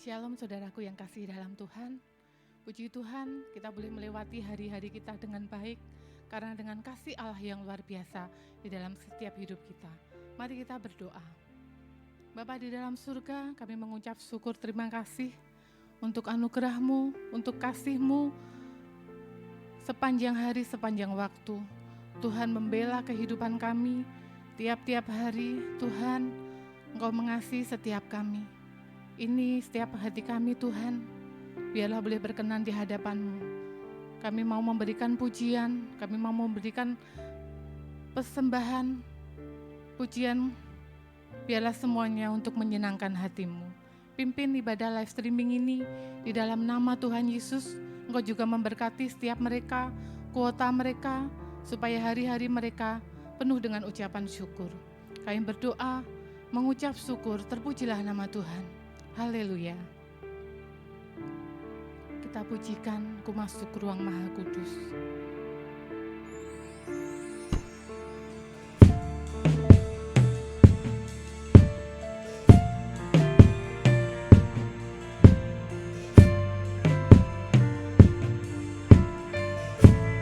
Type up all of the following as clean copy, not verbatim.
Shalom saudaraku yang kasih dalam Tuhan. Puji Tuhan, kita boleh melewati hari-hari kita dengan baik karena dengan kasih Allah yang luar biasa di dalam setiap hidup kita. Mari kita berdoa. Bapa di dalam surga, kami mengucap syukur terima kasih untuk anugerah-Mu, untuk kasih-Mu sepanjang hari, sepanjang waktu. Tuhan membela kehidupan kami tiap-tiap hari. Tuhan, Engkau mengasihi setiap kami. Ini setiap hati kami Tuhan, biarlah boleh berkenan di hadapan-Mu. Kami mau memberikan pujian, kami mau memberikan persembahan, pujian, biarlah semuanya untuk menyenangkan hati-Mu. Pimpin ibadah live streaming ini di dalam nama Tuhan Yesus. Engkau juga memberkati setiap mereka, kuota mereka, supaya hari-hari mereka penuh dengan ucapan syukur. Kami berdoa, mengucap syukur, terpujilah nama Tuhan. Haleluya. Kita pujikan, ku masuk ruang Maha Kudus.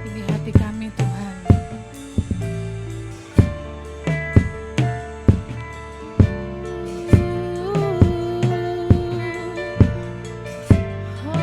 Ini hati kami Tuhan. Oh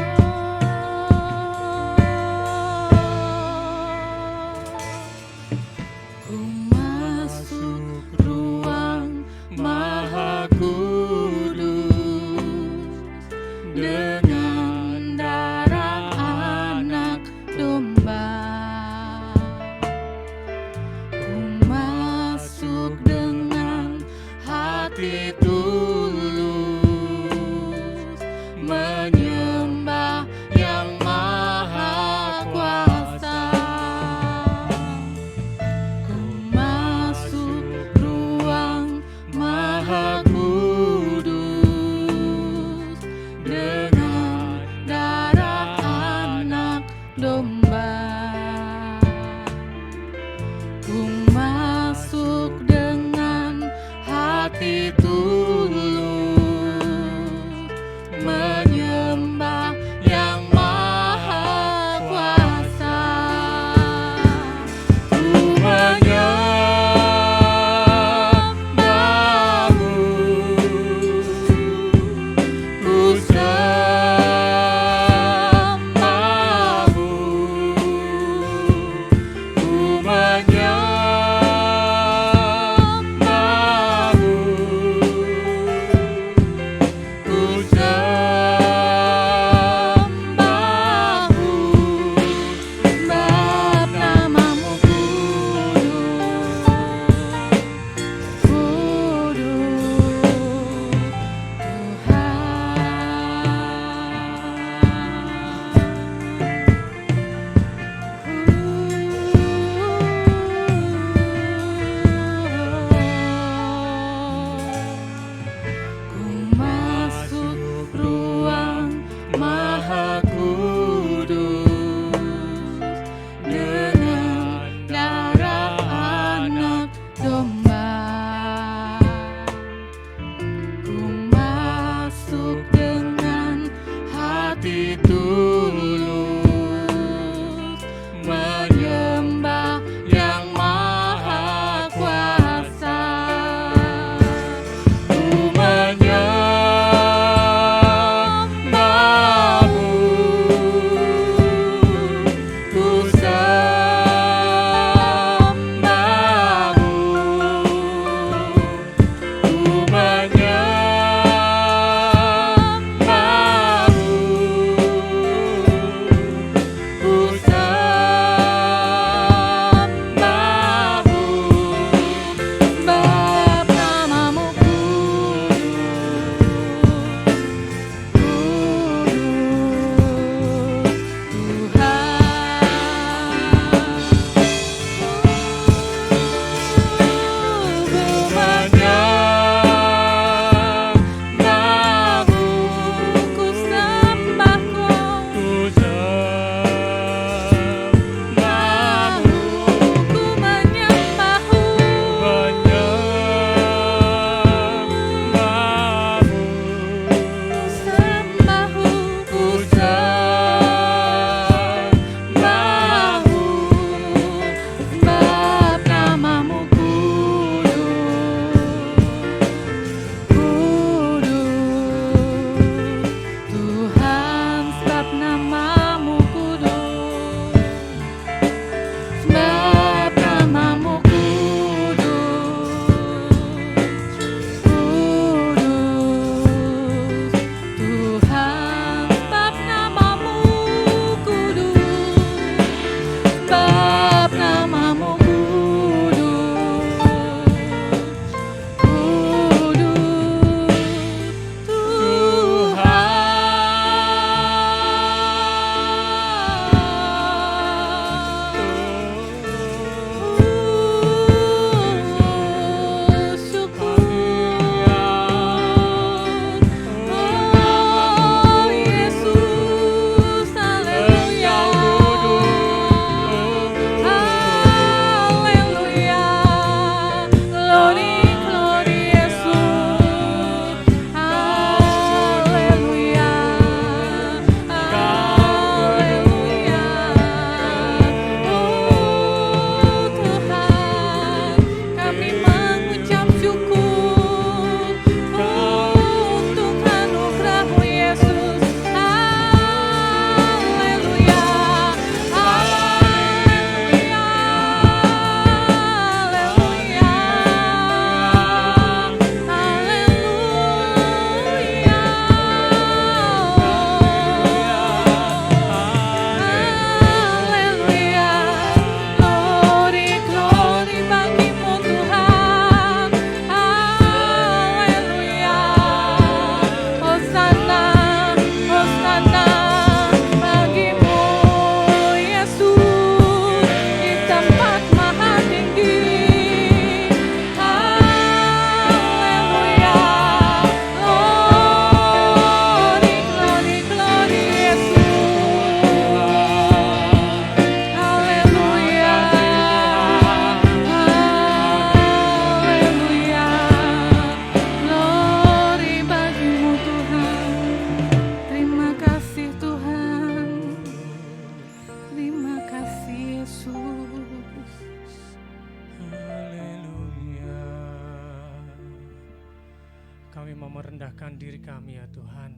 menyerahkan diri kami ya Tuhan.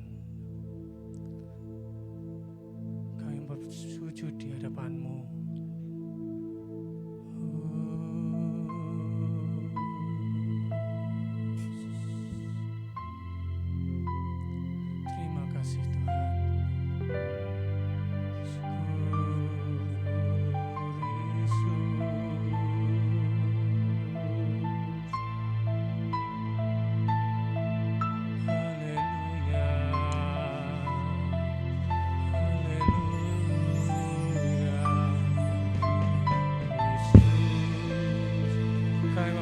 Kami bersujud di hadapan-Mu. Terima kasih Tuhan.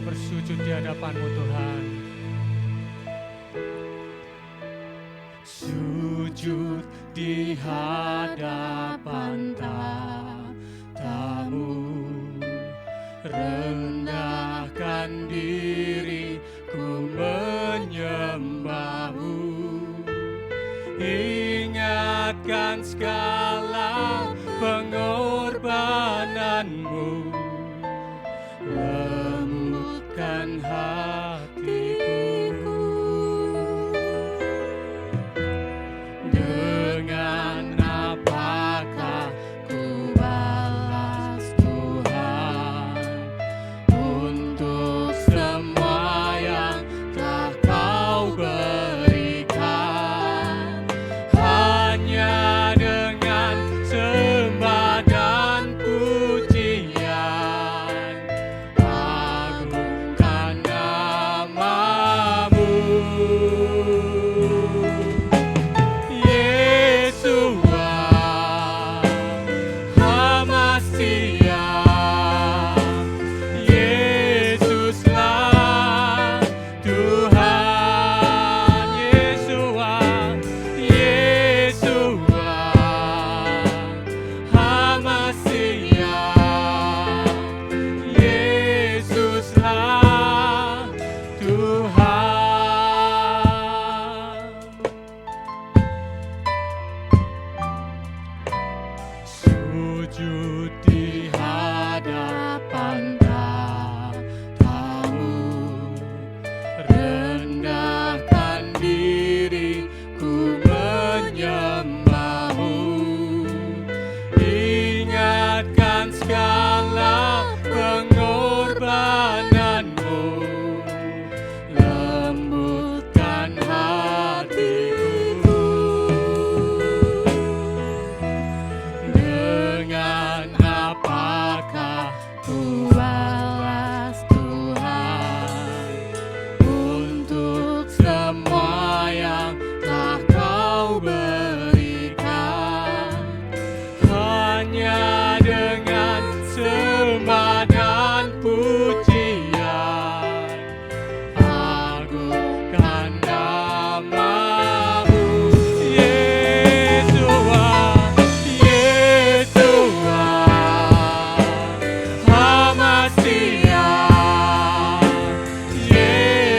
Bersujud di hadapan-Mu Tuhan. Sujud di hadapan tahta-Mu, rendahkan diri ku menyembah-Mu, ingatkan segala pengorbanan-Mu, lembutkan hatiku. Dengan apakah ku balas Tuhan untuk semua yang telah Kau berikan? Hanya dengan sembah dan pujian agungkan nama-Mu. Yesua, Hamasia, Yesuslah Tuhan. Yesua, Yesua, Hamasia, Yesuslah Tuhan. Sujud di hadapan tahta-Mu, rendahkan diri ku menyembah-Mu, ingatkan segala pengorbanan-Mu, lembutkan hatiku. Dengan apakah ku balas Tuhan untuk semua yang telah Kau berikan? Hanya dengan sembah dan pujian agungkan nama-Mu. Yesua, Yesua, Hamasia,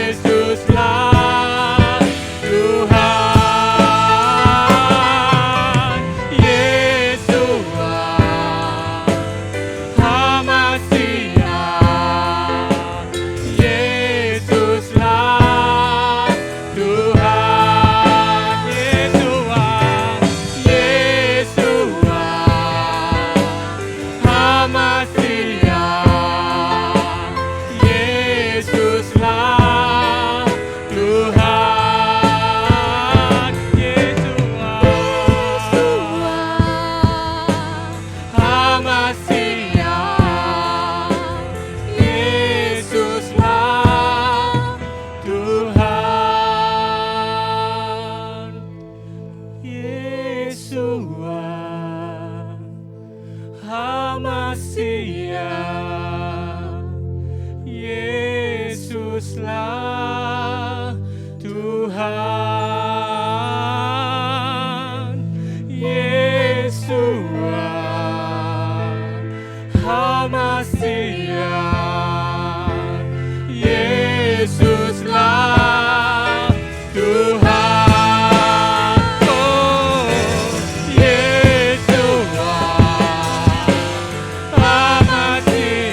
Yesuslah Tuhan. Yesua, Hamasia, Yesuslah Tuhan. Yesua, Yesua, Hamasia, Yesuslah Tuhan. Yesua, Hamasia, Yesuslah Tuhan. Yesua, Hamasia, Yesuslah Tuhan. Yesua, Hamasia, Yesuslah Tuhan. Oh, Yesua, Hamasia,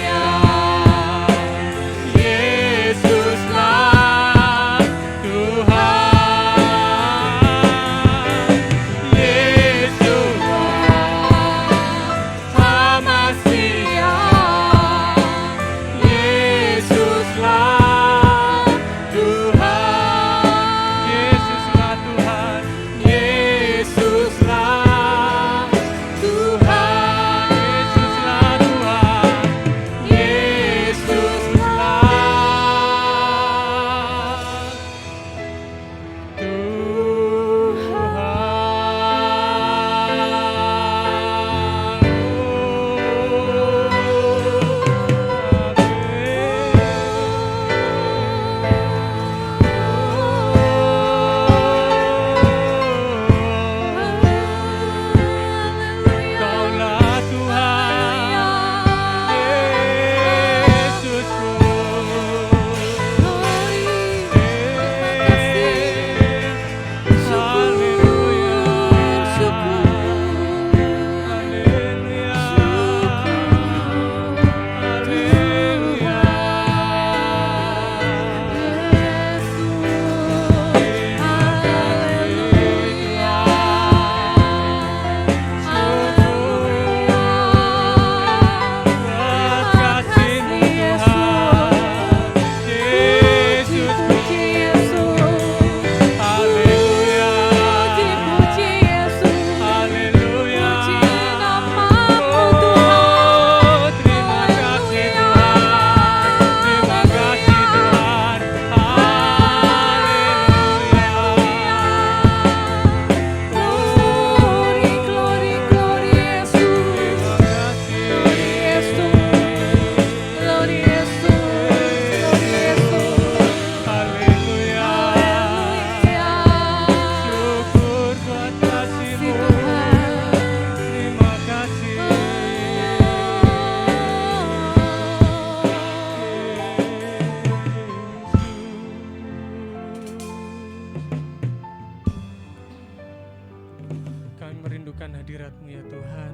merindukan hadirat-Mu ya Tuhan.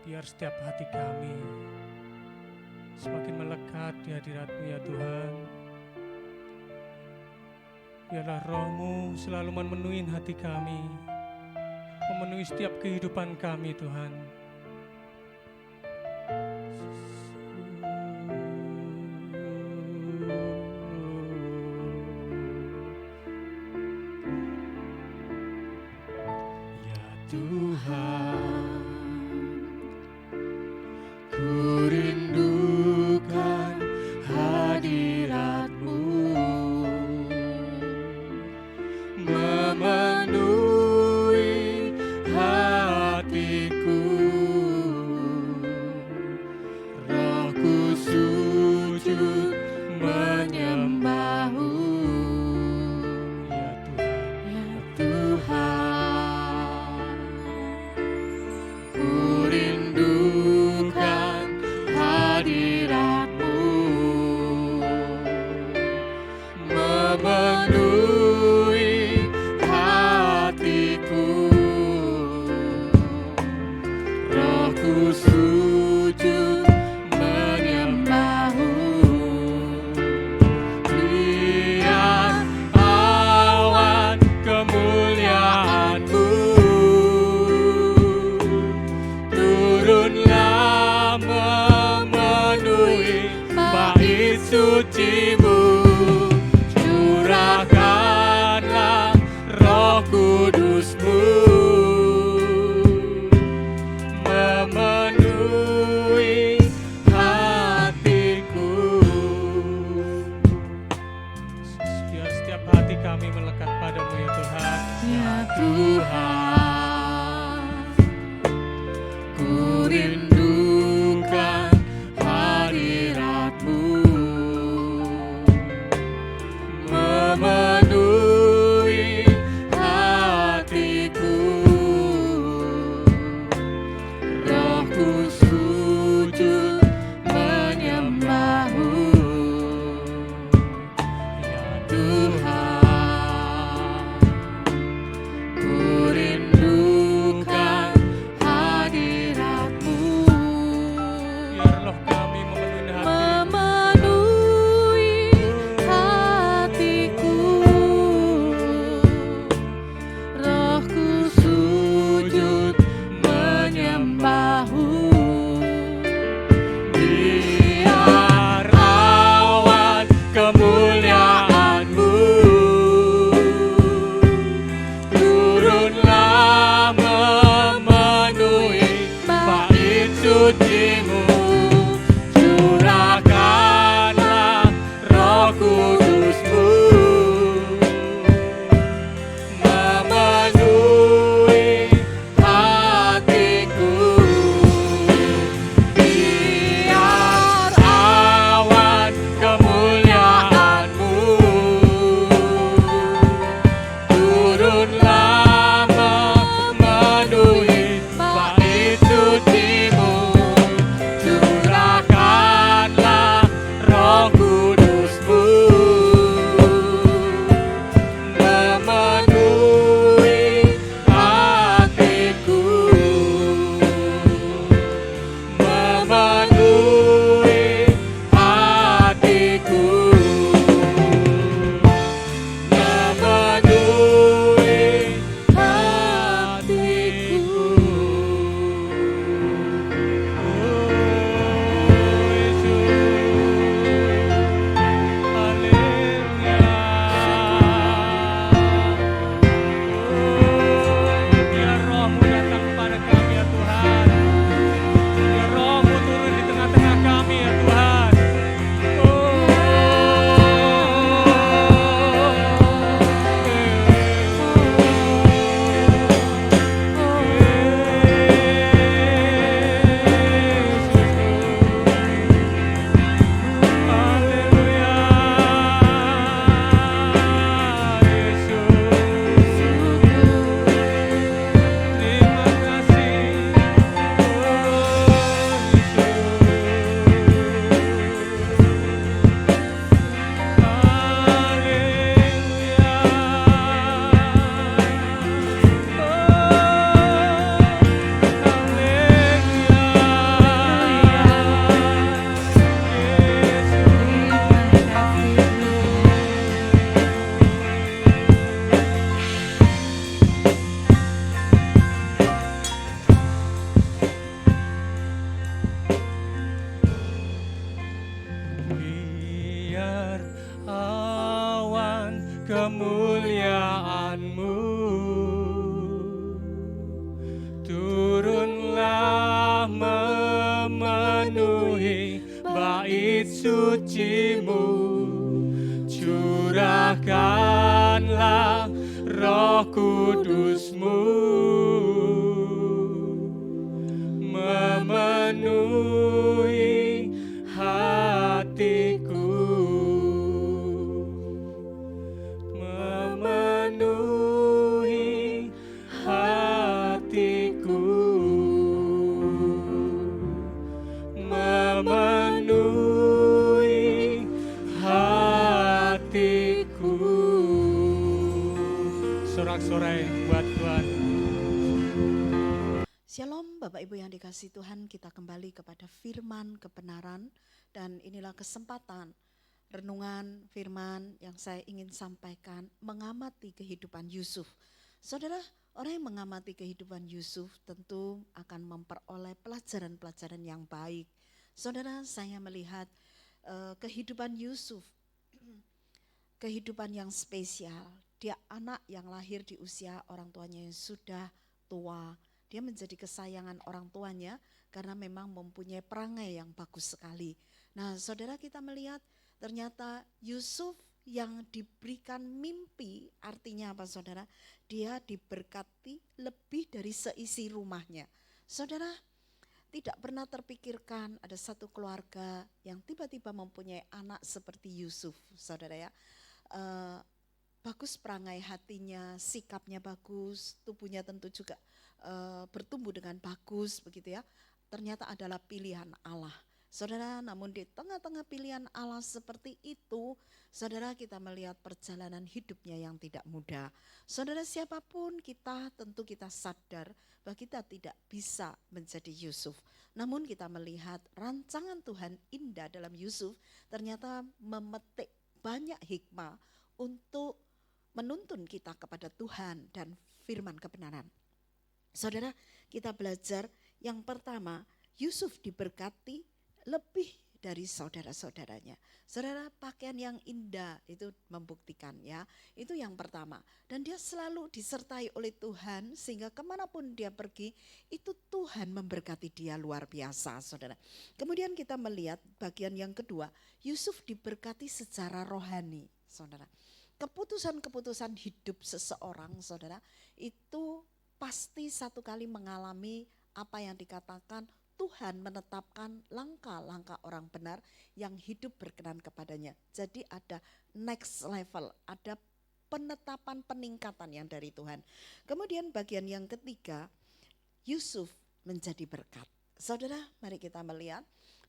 Biar setiap hati kami semakin melekat di hadirat-Mu ya Tuhan. Biarlah Roh-Mu selalu memenuhi hati kami, memenuhi setiap kehidupan kami Tuhan. Ya Tuhan, ku rindukan hadirat-Mu, memenuhi hatiku. Rohku sujud menyembah-Mu. Ya Tuhan, ku rindukan hadirat-Mu, memenuhi hatiku. Rohku sujud menyembah-Mu. Lihat awan kemuliaan-Mu, turunlah memenuhi bait suci-Mu. Curahkanlah Roh Kudus-Mu, memenuhi hatiku. Biar setiap hati kami melekat padamu ya Tuhan. Ya Tuhan, ku rindukan hadirat-Mu, memenuhi hatiku. Rohku sujud menyembah-Mu. Ya Tuhan, ku rindukan hadirat-Mu. Biar roh kami memenuhi hatiku. Rohku sujud menyembah-Mu. Biar awan kemuliaan-Mu turunlah memenuhi bait suci-Mu. Curahkanlah Roh Kudus-Mu, memenuhi hatiku. Biar awan kemuliaan-Mu kemuliaan-Mu. Turunlah memenuhi bait suci-Mu, curahkanlah Roh Kudus-Mu, memenuhi hatiku, memenuhi hatiku, memenuhi hatiku. Sorak-sorai buat Tuhan. Shalom Bapak Ibu yang dikasihi Tuhan, kita kembali kepada firman kebenaran dan inilah kesempatan renungan firman yang saya ingin sampaikan, mengamati kehidupan Yusuf. Saudara, orang yang mengamati kehidupan Yusuf tentu akan memperoleh pelajaran-pelajaran yang baik. Saudara, saya melihat kehidupan Yusuf, kehidupan yang spesial. Dia anak yang lahir di usia orang tuanya yang sudah tua. Dia menjadi kesayangan orang tuanya karena memang mempunyai perangai yang bagus sekali. Nah, saudara, kita melihat ternyata Yusuf yang diberikan mimpi, artinya apa saudara? Dia diberkati lebih dari seisi rumahnya. Saudara, tidak pernah terpikirkan ada satu keluarga yang tiba-tiba mempunyai anak seperti Yusuf, saudara ya. Bagus perangai hatinya, sikapnya bagus, tubuhnya tentu juga bertumbuh dengan bagus begitu ya. Ternyata adalah pilihan Allah. Saudara, namun di tengah-tengah pilihan Allah seperti itu, saudara, kita melihat perjalanan hidupnya yang tidak mudah. Saudara, siapapun kita tentu kita sadar bahwa kita tidak bisa menjadi Yusuf. Namun kita melihat rancangan Tuhan indah dalam Yusuf ternyata memetik banyak hikmah untuk menuntun kita kepada Tuhan dan firman kebenaran. Saudara, kita belajar yang pertama, Yusuf diberkati lebih dari saudara-saudaranya. Saudara, pakaian yang indah itu membuktikan ya, itu yang pertama. Dan dia selalu disertai oleh Tuhan sehingga kemanapun dia pergi, itu Tuhan memberkati dia luar biasa, saudara. Kemudian kita melihat bagian yang kedua, Yusuf diberkati secara rohani, saudara. Keputusan-keputusan hidup seseorang, saudara, itu pasti satu kali mengalami apa yang dikatakan Tuhan menetapkan langkah-langkah orang benar yang hidup berkenan kepadanya. Jadi ada next level, ada penetapan peningkatan yang dari Tuhan. Kemudian bagian yang ketiga, Yusuf menjadi berkat. Saudara, mari kita melihat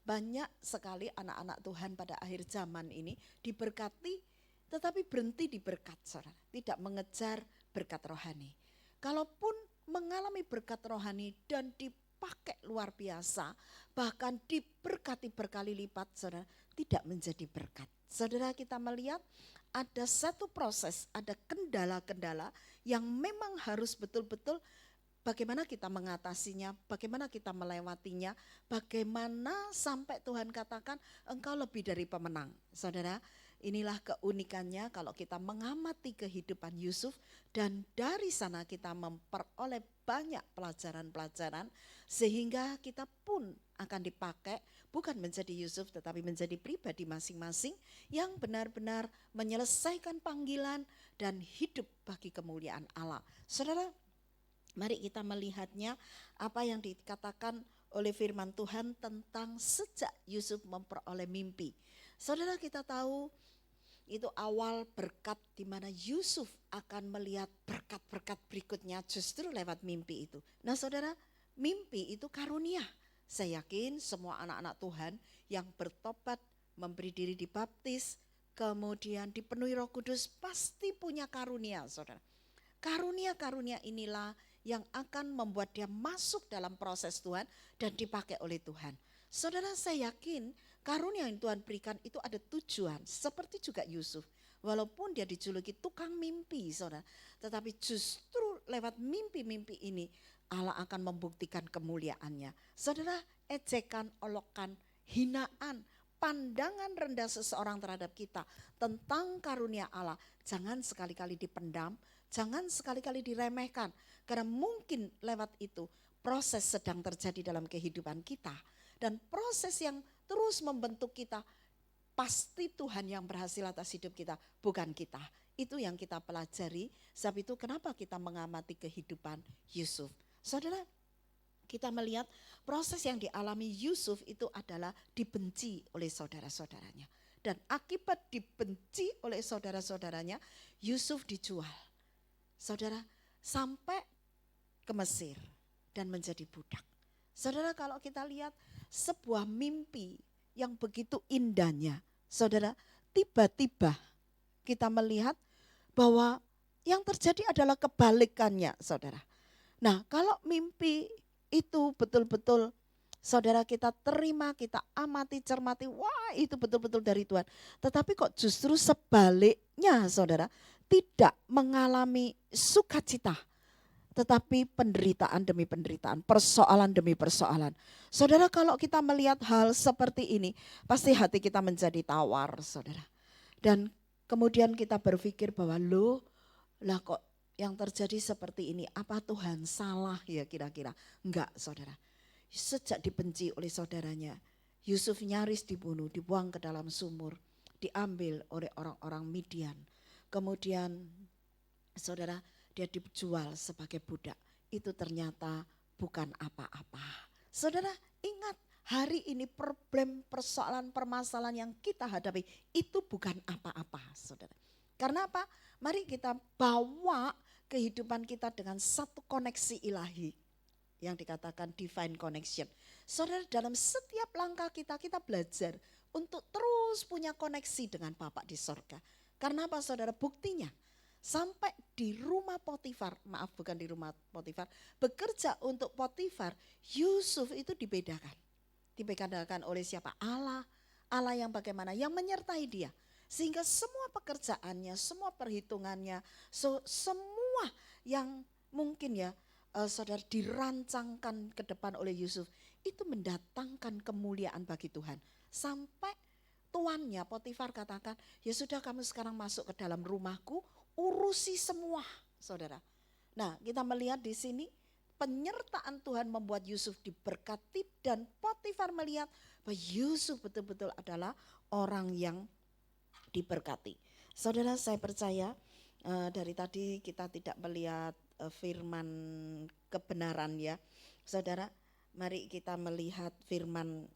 banyak sekali anak-anak Tuhan pada akhir zaman ini diberkati tetapi berhenti di berkat, saudara. Tidak mengejar berkat rohani. Kalaupun mengalami berkat rohani dan dipakai luar biasa, bahkan diberkati berkali lipat, saudara, tidak menjadi berkat. Saudara, kita melihat ada satu proses, ada kendala-kendala yang memang harus betul-betul bagaimana kita mengatasinya, bagaimana kita melewatinya, bagaimana sampai Tuhan katakan engkau lebih dari pemenang. Saudara, inilah keunikannya kalau kita mengamati kehidupan Yusuf dan dari sana kita memperoleh banyak pelajaran-pelajaran sehingga kita pun akan dipakai bukan menjadi Yusuf tetapi menjadi pribadi masing-masing yang benar-benar menyelesaikan panggilan dan hidup bagi kemuliaan Allah. Saudara, mari kita melihatnya apa yang dikatakan oleh firman Tuhan tentang sejak Yusuf memperoleh mimpi. Saudara, kita tahu itu awal berkat di mana Yusuf akan melihat berkat-berkat berikutnya justru lewat mimpi itu. Nah saudara, mimpi itu karunia. Saya yakin semua anak-anak Tuhan yang bertobat, memberi diri dibaptis, kemudian dipenuhi Roh Kudus pasti punya karunia, saudara. Karunia-karunia inilah yang akan membuat dia masuk dalam proses Tuhan dan dipakai oleh Tuhan. Saudara, saya yakin karunia yang Tuhan berikan itu ada tujuan, seperti juga Yusuf. Walaupun dia dijuluki tukang mimpi, saudara, tetapi justru lewat mimpi-mimpi ini Allah akan membuktikan kemuliaannya. Saudara, ejekan, olokan, hinaan, pandangan rendah seseorang terhadap kita tentang karunia Allah jangan sekali-kali dipendam, jangan sekali-kali diremehkan. Karena mungkin lewat itu proses sedang terjadi dalam kehidupan kita. Dan proses yang terus membentuk kita, pasti Tuhan yang berhasil atas hidup kita, bukan kita. Itu yang kita pelajari, sebab itu kenapa kita mengamati kehidupan Yusuf. Saudara, kita melihat proses yang dialami Yusuf itu adalah dibenci oleh saudara-saudaranya. Dan akibat dibenci oleh saudara-saudaranya, Yusuf dijual. Saudara, sampai ke Mesir dan menjadi budak. Saudara, kalau kita lihat sebuah mimpi yang begitu indahnya, saudara, tiba-tiba kita melihat bahwa yang terjadi adalah kebalikannya, saudara. Nah, kalau mimpi itu betul-betul saudara kita terima, kita amati, cermati, wah itu betul-betul dari Tuhan. Tetapi kok justru sebaliknya, saudara, tidak mengalami sukacita, tetapi penderitaan demi penderitaan, persoalan demi persoalan. Saudara, kalau kita melihat hal seperti ini, pasti hati kita menjadi tawar, saudara. Dan kemudian kita berpikir bahwa lah kok yang terjadi seperti ini, apa Tuhan salah ya kira-kira? Enggak, saudara. Sejak dibenci oleh saudaranya, Yusuf nyaris dibunuh, dibuang ke dalam sumur, diambil oleh orang-orang Midian. Kemudian saudara, dia dijual sebagai budak. Itu ternyata bukan apa-apa. Saudara, ingat hari ini problem, persoalan, permasalahan yang kita hadapi itu bukan apa-apa, saudara. Karena apa? Mari kita bawa kehidupan kita dengan satu koneksi ilahi yang dikatakan divine connection. Saudara, dalam setiap langkah kita belajar untuk terus punya koneksi dengan Bapa di sorga. Karena apa, saudara? Buktinya sampai di rumah Potifar, maaf bukan di rumah Potifar, bekerja untuk Potifar, Yusuf itu dibedakan. Dibedakan oleh siapa? Allah. Allah yang bagaimana? Yang menyertai dia. Sehingga semua pekerjaannya, semua perhitungannya, semua yang mungkin ya saudara dirancangkan ke depan oleh Yusuf, itu mendatangkan kemuliaan bagi Tuhan. Sampai tuannya Potifar katakan, ya sudah kamu sekarang masuk ke dalam rumahku, urusi semua, saudara. Nah, kita melihat di sini penyertaan Tuhan membuat Yusuf diberkati dan Potifar melihat bahwa Yusuf betul-betul adalah orang yang diberkati. Saudara, saya percaya dari tadi kita tidak melihat firman kebenaran ya. Saudara, mari kita melihat firman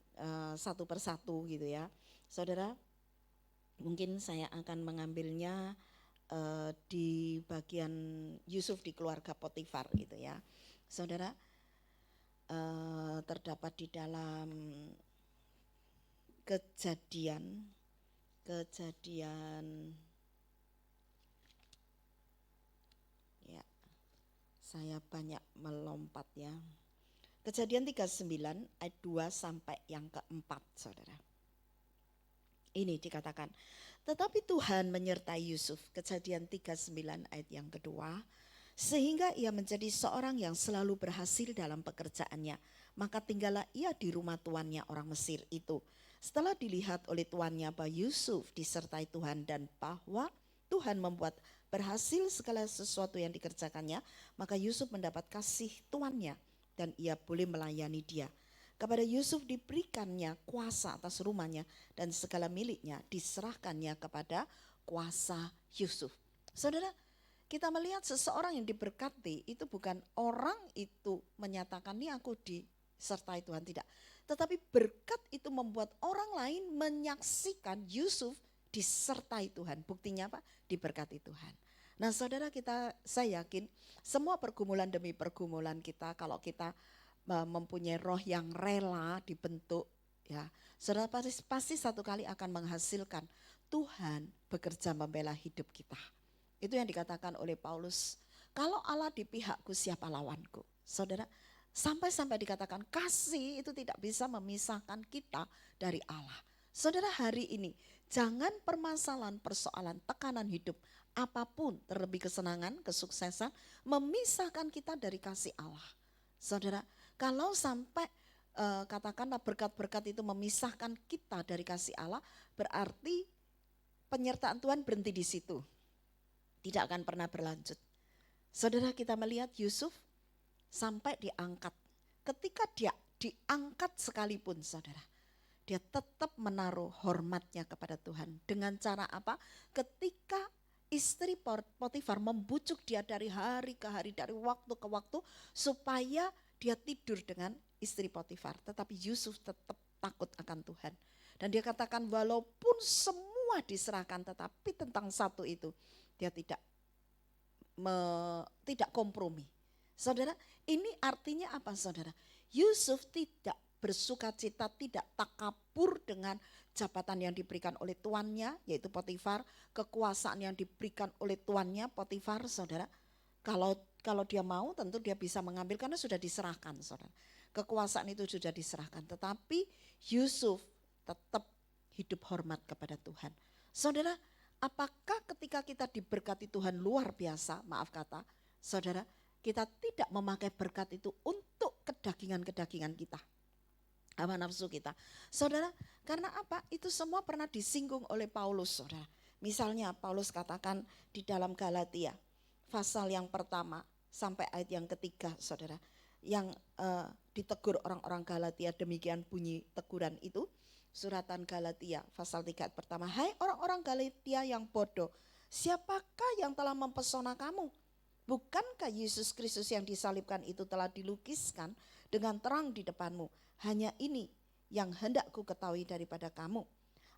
satu persatu gitu ya. Saudara, mungkin saya akan mengambilnya di bagian Yusuf di keluarga Potifar gitu ya. Saudara, terdapat di dalam kejadian ya, saya banyak melompat ya. Kejadian 39 ayat 2 sampai yang keempat, saudara. Ini dikatakan, tetapi Tuhan menyertai Yusuf, Kejadian 39 ayat yang kedua, sehingga ia menjadi seorang yang selalu berhasil dalam pekerjaannya. Maka tinggallah ia di rumah tuannya orang Mesir itu. Setelah dilihat oleh tuannya bahwa Yusuf disertai Tuhan dan bahwa Tuhan membuat berhasil segala sesuatu yang dikerjakannya, maka Yusuf mendapat kasih tuannya dan ia boleh melayani dia. Kepada Yusuf diberikannya kuasa atas rumahnya dan segala miliknya diserahkannya kepada kuasa Yusuf. Saudara, kita melihat seseorang yang diberkati itu bukan orang itu menyatakan ini aku disertai Tuhan, tidak. Tetapi berkat itu membuat orang lain menyaksikan Yusuf disertai Tuhan. Buktinya apa? Diberkati Tuhan. Nah saudara, saya yakin semua pergumulan demi pergumulan kita, kalau kita mempunyai roh yang rela dibentuk, ya, saudara pasti satu kali akan menghasilkan Tuhan bekerja membela hidup kita. Itu yang dikatakan oleh Paulus, kalau Allah di pihakku siapa lawanku? Saudara, sampai dikatakan kasih itu tidak bisa memisahkan kita dari Allah. Saudara, hari ini jangan permasalahan, persoalan, tekanan hidup apapun, terlebih kesenangan, kesuksesan, memisahkan kita dari kasih Allah. Saudara, kalau sampai katakanlah berkat-berkat itu memisahkan kita dari kasih Allah, berarti penyertaan Tuhan berhenti di situ. Tidak akan pernah berlanjut. Saudara, kita melihat Yusuf sampai diangkat. Ketika dia diangkat sekalipun, saudara, dia tetap menaruh hormatnya kepada Tuhan. Dengan cara apa? Ketika istri Potifar membujuk dia dari hari ke hari, dari waktu ke waktu, supaya dia tidur dengan istri Potifar. Tetapi Yusuf tetap takut akan Tuhan. Dan dia katakan walaupun semua diserahkan, tetapi tentang satu itu dia tidak kompromi. Saudara, ini artinya apa saudara? Yusuf tidak bersukacita, tidak takabur dengan jabatan yang diberikan oleh tuannya, yaitu Potifar, kekuasaan yang diberikan oleh tuannya Potifar, saudara. Kalau dia mau tentu dia bisa mengambil karena sudah diserahkan, saudara. Kekuasaan itu sudah diserahkan, tetapi Yusuf tetap hidup hormat kepada Tuhan. Saudara, apakah ketika kita diberkati Tuhan luar biasa, maaf kata, saudara, kita tidak memakai berkat itu untuk kedagingan-kedagingan kita, hawa nafsu kita. Saudara, karena apa? Itu semua pernah disinggung oleh Paulus, saudara. Misalnya Paulus katakan di dalam Galatia, pasal yang pertama sampai ayat yang ketiga, saudara, yang ditegur orang-orang Galatia, demikian bunyi teguran itu. Suratan Galatia pasal 3 ayat pertama, hai orang-orang Galatia yang bodoh, siapakah yang telah mempesona kamu? Bukankah Yesus Kristus yang disalibkan itu telah dilukiskan dengan terang di depanmu? Hanya ini yang hendak ku ketahui daripada kamu.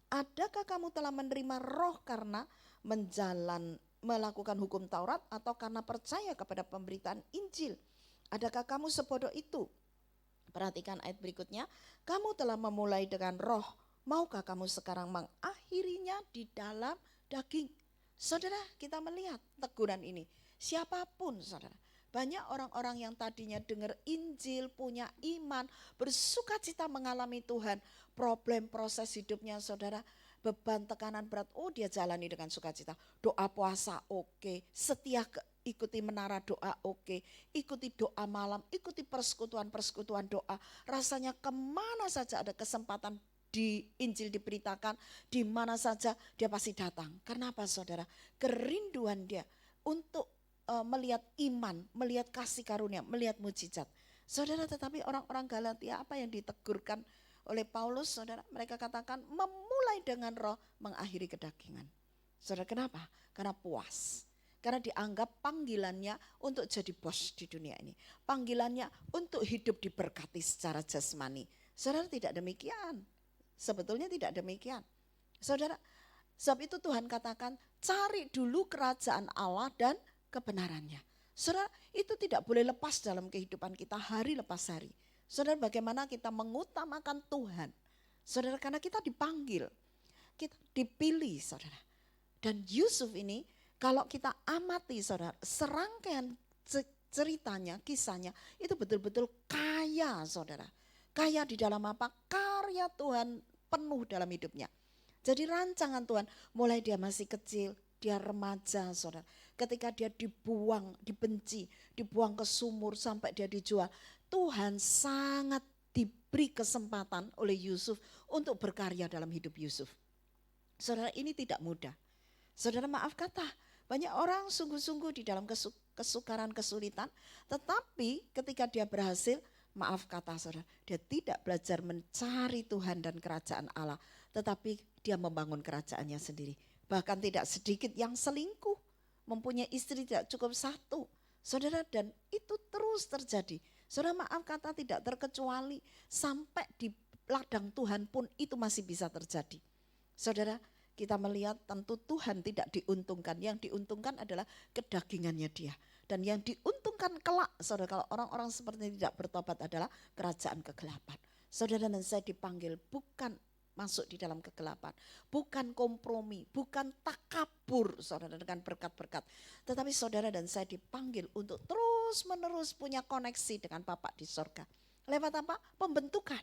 Adakah kamu telah menerima roh karena melakukan hukum Taurat atau karena percaya kepada pemberitaan Injil? Adakah kamu sebodoh itu? Perhatikan ayat berikutnya, kamu telah memulai dengan roh, maukah kamu sekarang mengakhirinya di dalam daging? Saudara, kita melihat teguran ini, siapapun saudara, banyak orang-orang yang tadinya dengar Injil, punya iman, bersukacita mengalami Tuhan, problem proses hidupnya saudara, beban tekanan berat, dia jalani dengan sukacita, doa puasa oke, setia ikuti menara doa oke, ikuti doa malam, ikuti persekutuan doa. Rasanya kemana saja ada kesempatan di Injil diberitakan, di mana saja dia pasti datang. Karena apa saudara? Kerinduan dia untuk melihat iman, melihat kasih karunia, melihat mujizat. Saudara, tetapi orang-orang Galatia apa yang ditegurkan oleh Paulus, saudara? Mereka katakan memulai dengan roh, mengakhiri kedagingan. Saudara, kenapa? Karena puas. Karena dianggap panggilannya untuk jadi bos di dunia ini. Panggilannya untuk hidup diberkati secara jasmani. Saudara, tidak demikian. Sebetulnya tidak demikian. Saudara, sebab itu Tuhan katakan cari dulu kerajaan Allah dan kebenarannya. Saudara, itu tidak boleh lepas dalam kehidupan kita hari lepas hari. Saudara, bagaimana kita mengutamakan Tuhan. Saudara, karena kita dipanggil, kita dipilih saudara. Dan Yusuf ini, kalau kita amati saudara, serangkaian ceritanya, kisahnya itu betul-betul kaya saudara. Kaya di dalam apa? Karya Tuhan penuh dalam hidupnya. Jadi rancangan Tuhan mulai dia masih kecil, dia remaja saudara. Ketika dia dibuang, dibenci, dibuang ke sumur sampai dia dijual. Tuhan sangat diberi kesempatan oleh Yusuf untuk berkarya dalam hidup Yusuf. Saudara, ini tidak mudah. Saudara, maaf kata, banyak orang sungguh-sungguh di dalam kesukaran, kesulitan, tetapi ketika dia berhasil, maaf kata saudara, dia tidak belajar mencari Tuhan dan kerajaan Allah, tetapi dia membangun kerajaannya sendiri. Bahkan tidak sedikit yang selingkuh, mempunyai istri tidak cukup satu. Saudara, dan itu terus terjadi. Saudara, maaf kata tidak terkecuali, sampai di ladang Tuhan pun itu masih bisa terjadi. Saudara, kita melihat tentu Tuhan tidak diuntungkan. Yang diuntungkan adalah kedagingannya dia. Dan yang diuntungkan kelak, saudara, kalau orang-orang seperti ini tidak bertobat adalah kerajaan kegelapan. Saudara dan saya dipanggil bukan masuk di dalam kegelapan. Bukan kompromi, bukan takabur saudara dengan berkat-berkat. Tetapi saudara dan saya dipanggil untuk terus menerus punya koneksi dengan Bapa di sorga. Lewat apa? Pembentukan.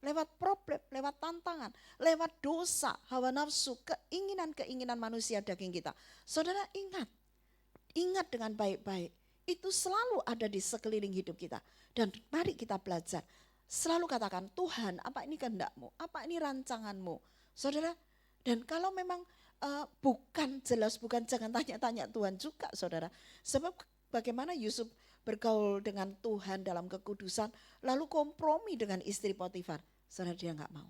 Lewat problem, lewat tantangan, lewat dosa, hawa nafsu, keinginan-keinginan manusia daging kita. Saudara ingat dengan baik-baik. Itu selalu ada di sekeliling hidup kita. Dan mari kita belajar. selalu katakan, Tuhan apa ini kehendak-Mu, apa ini rancangan-Mu. Saudara, dan kalau memang bukan jelas, bukan, jangan tanya-tanya Tuhan juga saudara. Sebab bagaimana Yusuf bergaul dengan Tuhan dalam kekudusan, lalu kompromi dengan istri Potifar. Saudara, dia enggak mau.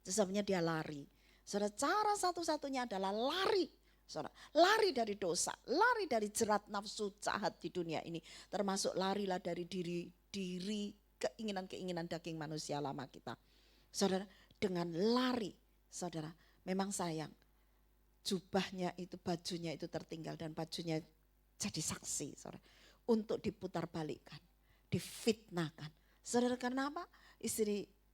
Sebabnya dia lari. Saudara, cara satu-satunya adalah lari. Saudara, lari dari dosa, lari dari jerat nafsu jahat di dunia ini. Termasuk larilah dari diri keinginan-keinginan daging manusia lama kita. Saudara, dengan lari, saudara, memang sayang. Jubahnya itu, bajunya itu tertinggal dan bajunya jadi saksi, saudara. Untuk diputar balikkan, difitnahkan. Saudara, karena apa?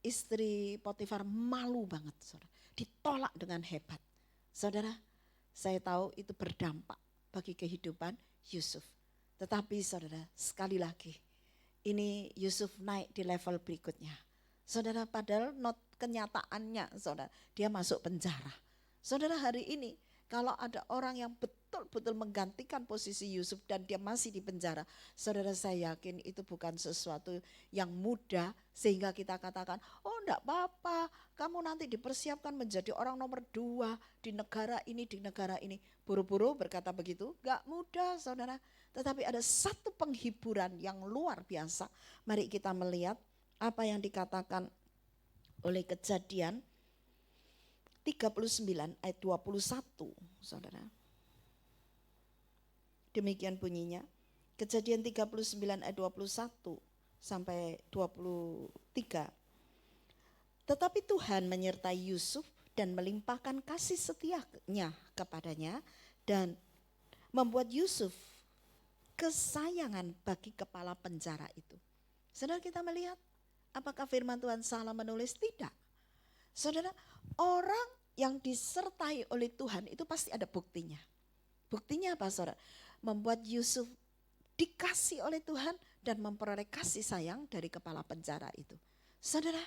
Istri Potifar malu banget, saudara. Ditolak dengan hebat. Saudara, saya tahu itu berdampak bagi kehidupan Yusuf. Tetapi saudara, sekali lagi, ini Yusuf naik di level berikutnya. Saudara, padahal kenyataannya, saudara, dia masuk penjara. Saudara, hari ini kalau ada orang yang betul-betul menggantikan posisi Yusuf dan dia masih di penjara, saudara, saya yakin itu bukan sesuatu yang mudah sehingga kita katakan, oh enggak apa-apa, kamu nanti dipersiapkan menjadi orang nomor 2 di negara ini, Buru-buru berkata begitu, enggak mudah saudara. Tetapi ada satu penghiburan yang luar biasa. Mari kita melihat apa yang dikatakan oleh Kejadian 39 ayat 21, saudara. Demikian bunyinya. Kejadian 39 ayat 21 sampai 23. Tetapi Tuhan menyertai Yusuf dan melimpahkan kasih setianya kepadanya dan membuat Yusuf kesayangan bagi kepala penjara itu. Saudara, kita melihat apakah firman Tuhan salah menulis? Tidak. Saudara, orang yang disertai oleh Tuhan itu pasti ada buktinya. Buktinya apa saudara? Membuat Yusuf dikasih oleh Tuhan dan memperoleh kasih sayang dari kepala penjara itu. Saudara,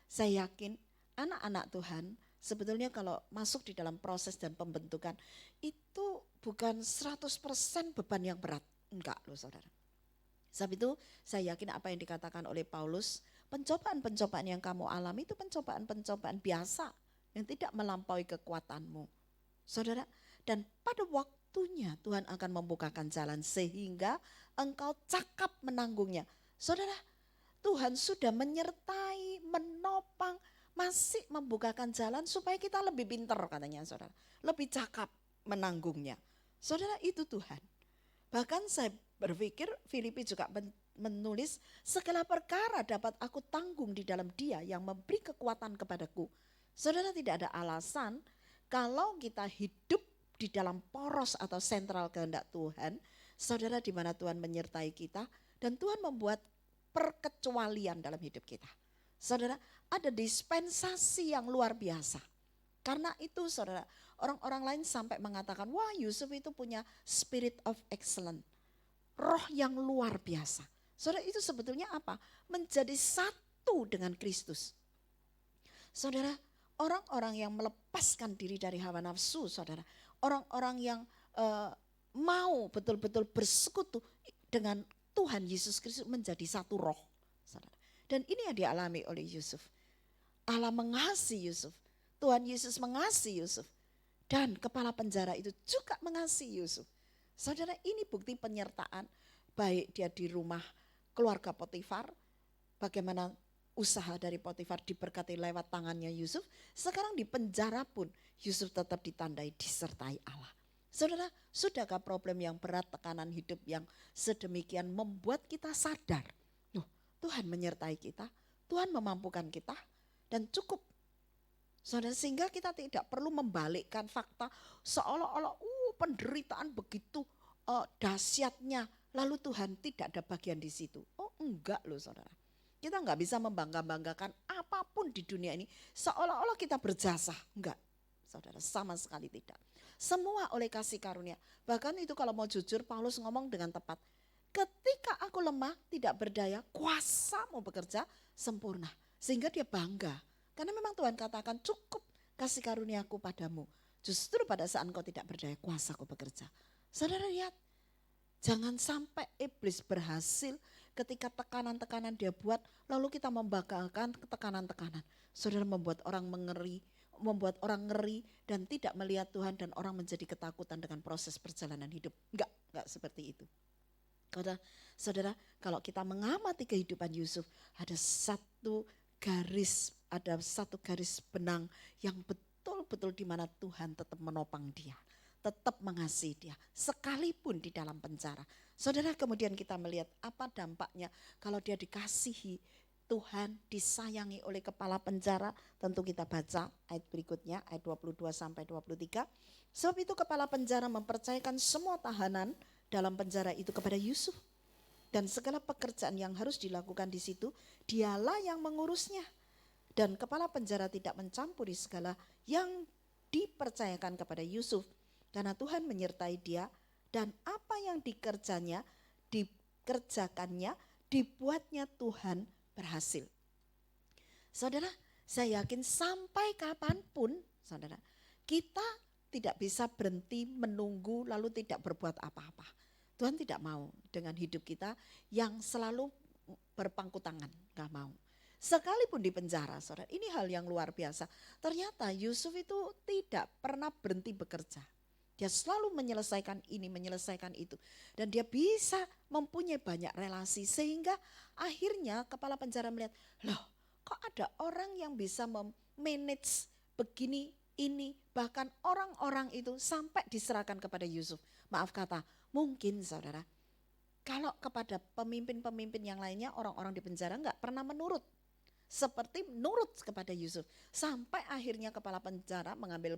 saya yakin anak-anak Tuhan sebetulnya kalau masuk di dalam proses dan pembentukan itu bukan 100% beban yang berat. Enggak loh saudara. Sebab itu saya yakin apa yang dikatakan oleh Paulus, pencobaan-pencobaan yang kamu alami itu pencobaan-pencobaan biasa yang tidak melampaui kekuatanmu. Saudara, dan pada waktunya Tuhan akan membukakan jalan sehingga engkau cakap menanggungnya. Saudara, Tuhan sudah menyertai, menopang, masih membukakan jalan supaya kita lebih pintar katanya saudara. Lebih cakap menanggungnya. Saudara, itu Tuhan. Bahkan saya berpikir Filipi juga menulis segala perkara dapat aku tanggung di dalam Dia yang memberi kekuatan kepadaku. Saudara, tidak ada alasan kalau kita hidup di dalam poros atau sentral kehendak Tuhan, saudara, di mana Tuhan menyertai kita dan Tuhan membuat perkecualian dalam hidup kita. Saudara, ada dispensasi yang luar biasa. Karena itu saudara, orang-orang lain sampai mengatakan, wah Yusuf itu punya spirit of excellence. Roh yang luar biasa. Saudara, itu sebetulnya apa? Menjadi satu dengan Kristus. Saudara, orang-orang yang melepaskan diri dari hawa nafsu, saudara. Orang-orang yang mau betul-betul bersekutu dengan Tuhan Yesus Kristus menjadi satu roh. Saudara. Dan ini yang dialami oleh Yusuf. Allah mengasihi Yusuf. Tuhan Yesus mengasihi Yusuf. Dan kepala penjara itu juga mengasihi Yusuf. Saudara, ini bukti penyertaan baik dia di rumah keluarga Potifar, bagaimana usaha dari Potifar diberkati lewat tangannya Yusuf. Sekarang di penjara pun Yusuf tetap ditandai disertai Allah. Saudara, sudahkah problem yang berat, tekanan hidup yang sedemikian membuat kita sadar, loh, Tuhan menyertai kita, Tuhan memampukan kita dan cukup. Saudara, sehingga kita tidak perlu membalikkan fakta seolah-olah penderitaan begitu dahsyatnya, lalu Tuhan tidak ada bagian di situ. Oh enggak loh saudara. Kita enggak bisa membangga-banggakan apapun di dunia ini seolah-olah kita berjasa. Enggak saudara, sama sekali tidak. Semua oleh kasih karunia. Bahkan itu kalau mau jujur Paulus ngomong dengan tepat. Ketika aku lemah, tidak berdaya, kuasamu bekerja sempurna. Sehingga dia bangga. Karena memang Tuhan katakan cukup kasih karuniaku padamu. Justru pada saat engkau tidak berdaya, kuasaku bekerja. Saudara lihat, jangan sampai iblis berhasil ketika tekanan-tekanan dia buat, lalu kita membanggakan tekanan-tekanan. Saudara, membuat orang ngeri dan tidak melihat Tuhan, dan orang menjadi ketakutan dengan proses perjalanan hidup. Enggak seperti itu. Saudara, kalau kita mengamati kehidupan Yusuf, ada satu garis benang yang betul-betul di mana Tuhan tetap menopang dia, tetap mengasihi dia, sekalipun di dalam penjara. Saudara, kemudian kita melihat apa dampaknya kalau dia dikasihi Tuhan, disayangi oleh kepala penjara. Tentu kita baca ayat berikutnya, ayat 22 sampai 23. Sebab itu kepala penjara mempercayakan semua tahanan dalam penjara itu kepada Yusuf. Dan segala pekerjaan yang harus dilakukan di situ, dialah yang mengurusnya. Dan kepala penjara tidak mencampuri segala yang dipercayakan kepada Yusuf, karena Tuhan menyertai dia, dan apa yang dikerjakannya, dibuatnya Tuhan berhasil. Saudara, saya yakin sampai kapanpun, saudara, kita tidak bisa berhenti menunggu lalu tidak berbuat apa-apa. Tuhan tidak mau dengan hidup kita yang selalu berpangku tangan, gak mau. Sekalipun di penjara, saudara, ini hal yang luar biasa. Ternyata Yusuf itu tidak pernah berhenti bekerja. Dia selalu menyelesaikan ini, menyelesaikan itu. Dan dia bisa mempunyai banyak relasi sehingga akhirnya kepala penjara melihat, loh kok ada orang yang bisa memanage begini, ini. Bahkan orang-orang itu sampai diserahkan kepada Yusuf. Maaf kata, mungkin saudara, kalau kepada pemimpin-pemimpin yang lainnya, orang-orang di penjara enggak pernah menurut. Seperti nurut kepada Yusuf. Sampai akhirnya kepala penjara mengambil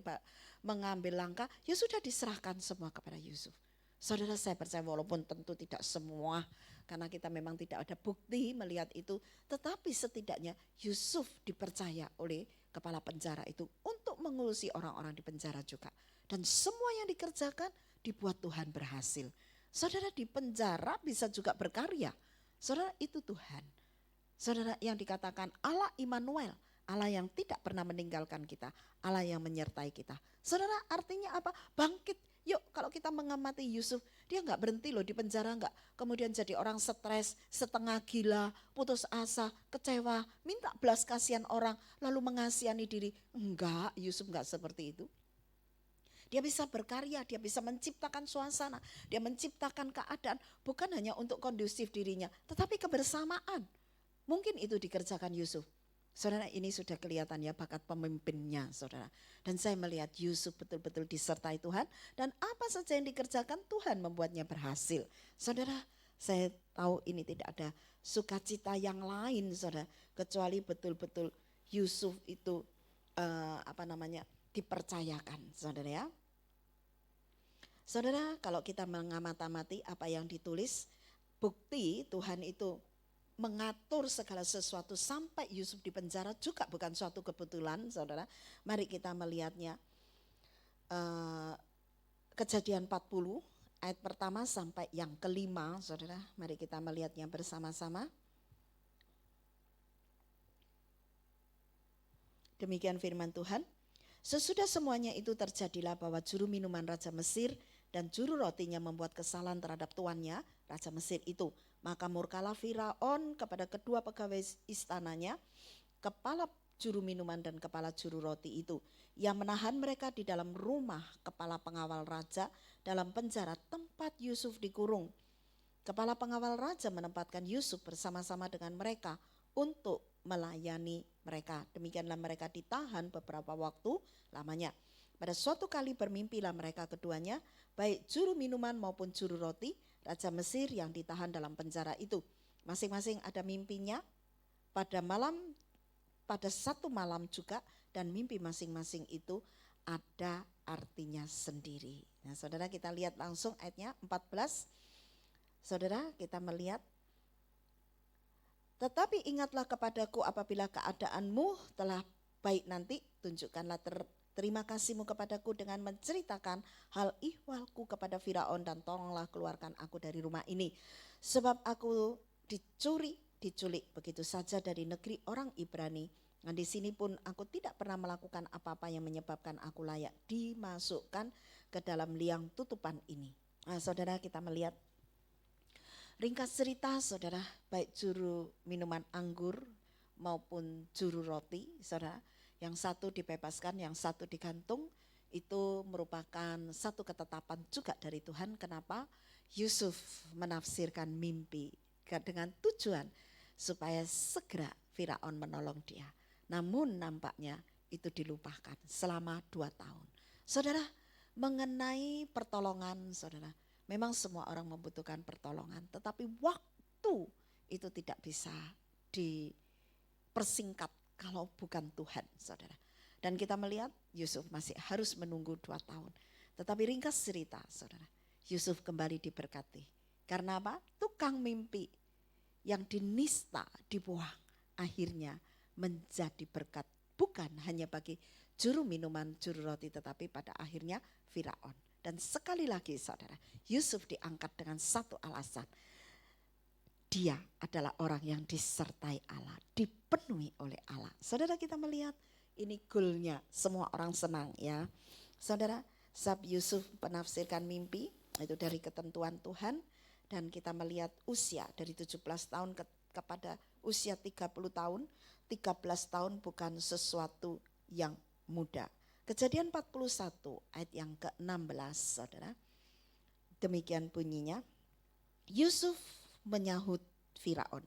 langkah, ya sudah diserahkan semua kepada Yusuf. Saudara, saya percaya walaupun tentu tidak semua, karena kita memang tidak ada bukti melihat itu, tetapi setidaknya Yusuf dipercaya oleh kepala penjara itu untuk mengurusi orang-orang di penjara juga. Dan semua yang dikerjakan dibuat Tuhan berhasil. Saudara, di penjara bisa juga berkarya. Saudara, itu Tuhan. Saudara, yang dikatakan Allah Immanuel, Allah yang tidak pernah meninggalkan kita, Allah yang menyertai kita. Saudara, artinya apa? Bangkit. Yuk, kalau kita mengamati Yusuf, dia enggak berhenti loh di penjara, enggak. Kemudian jadi orang stres, setengah gila, putus asa, kecewa, minta belas kasihan orang, lalu mengasihani diri. Enggak, Yusuf enggak seperti itu. Dia bisa berkarya, dia bisa menciptakan suasana, dia menciptakan keadaan, bukan hanya untuk kondusif dirinya, tetapi kebersamaan. Mungkin itu dikerjakan Yusuf. Saudara, ini sudah kelihatan ya bakat pemimpinnya, saudara. Dan saya melihat Yusuf betul-betul disertai Tuhan, dan apa saja yang dikerjakan Tuhan membuatnya berhasil. Saudara, saya tahu ini tidak ada sukacita yang lain, saudara, kecuali betul-betul Yusuf itu dipercayakan, saudara ya. Saudara, kalau kita mengamati apa yang ditulis, bukti Tuhan itu mengatur segala sesuatu sampai Yusuf di penjara juga bukan suatu kebetulan, saudara. Mari kita melihatnya. Kejadian 40 ayat pertama sampai yang kelima, saudara. Mari kita melihatnya bersama-sama. Demikian firman Tuhan. Sesudah semuanya itu terjadilah bahwa juru minuman Raja Mesir dan juru rotinya membuat kesalahan terhadap tuannya, Raja Mesir itu. Maka murkalah Firaun kepada kedua pegawai istananya, kepala juru minuman dan kepala juru roti itu. Yang menahan mereka di dalam rumah kepala pengawal raja dalam penjara tempat Yusuf dikurung. Kepala pengawal raja menempatkan Yusuf bersama-sama dengan mereka untuk melayani mereka. Demikianlah mereka ditahan beberapa waktu lamanya. Pada suatu kali bermimpilah mereka keduanya, baik juru minuman maupun juru roti, Raja Mesir yang ditahan dalam penjara itu. Masing-masing ada mimpinya pada satu malam juga, dan mimpi masing-masing itu ada artinya sendiri. Nah, saudara, kita lihat langsung ayatnya 14. Saudara, kita melihat, tetapi ingatlah kepadaku apabila keadaanmu telah baik nanti, tunjukkanlah terima kasihmu kepadaku dengan menceritakan hal ihwalku kepada Firaun, dan tolonglah keluarkan aku dari rumah ini. Sebab aku diculik begitu saja dari negeri orang Ibrani. Dan di sini pun aku tidak pernah melakukan apa-apa yang menyebabkan aku layak dimasukkan ke dalam liang tutupan ini. Nah, saudara, kita melihat Ringkas cerita saudara, baik juru minuman anggur maupun juru roti saudara, yang satu dibebaskan, yang satu digantung, itu merupakan satu ketetapan juga dari Tuhan. Kenapa? Yusuf menafsirkan mimpi dengan tujuan supaya segera Firaun menolong dia. Namun nampaknya itu dilupakan selama 2 tahun. Saudara, mengenai pertolongan saudara, memang semua orang membutuhkan pertolongan, tetapi waktu itu tidak bisa dipersingkat kalau bukan Tuhan saudara. Dan kita melihat Yusuf masih harus menunggu 2 tahun. Tetapi ringkas cerita saudara, Yusuf kembali diberkati. Karena apa? Tukang mimpi yang dinista, dibuang, akhirnya menjadi berkat. Bukan hanya bagi juru minuman, juru roti, tetapi pada akhirnya Firaun. Dan sekali lagi saudara, Yusuf diangkat dengan satu alasan. Dia adalah orang yang disertai Allah, dipenuhi oleh Allah. Saudara, kita melihat ini goalnya, semua orang senang ya. Saudara, Sab Yusuf penafsirkan mimpi, itu dari ketentuan Tuhan. Dan kita melihat usia dari 17 tahun kepada usia 30 tahun. 13 tahun bukan sesuatu yang muda. Kejadian 41 ayat yang ke-16 saudara. Demikian bunyinya. Yusuf menyahut Firaun,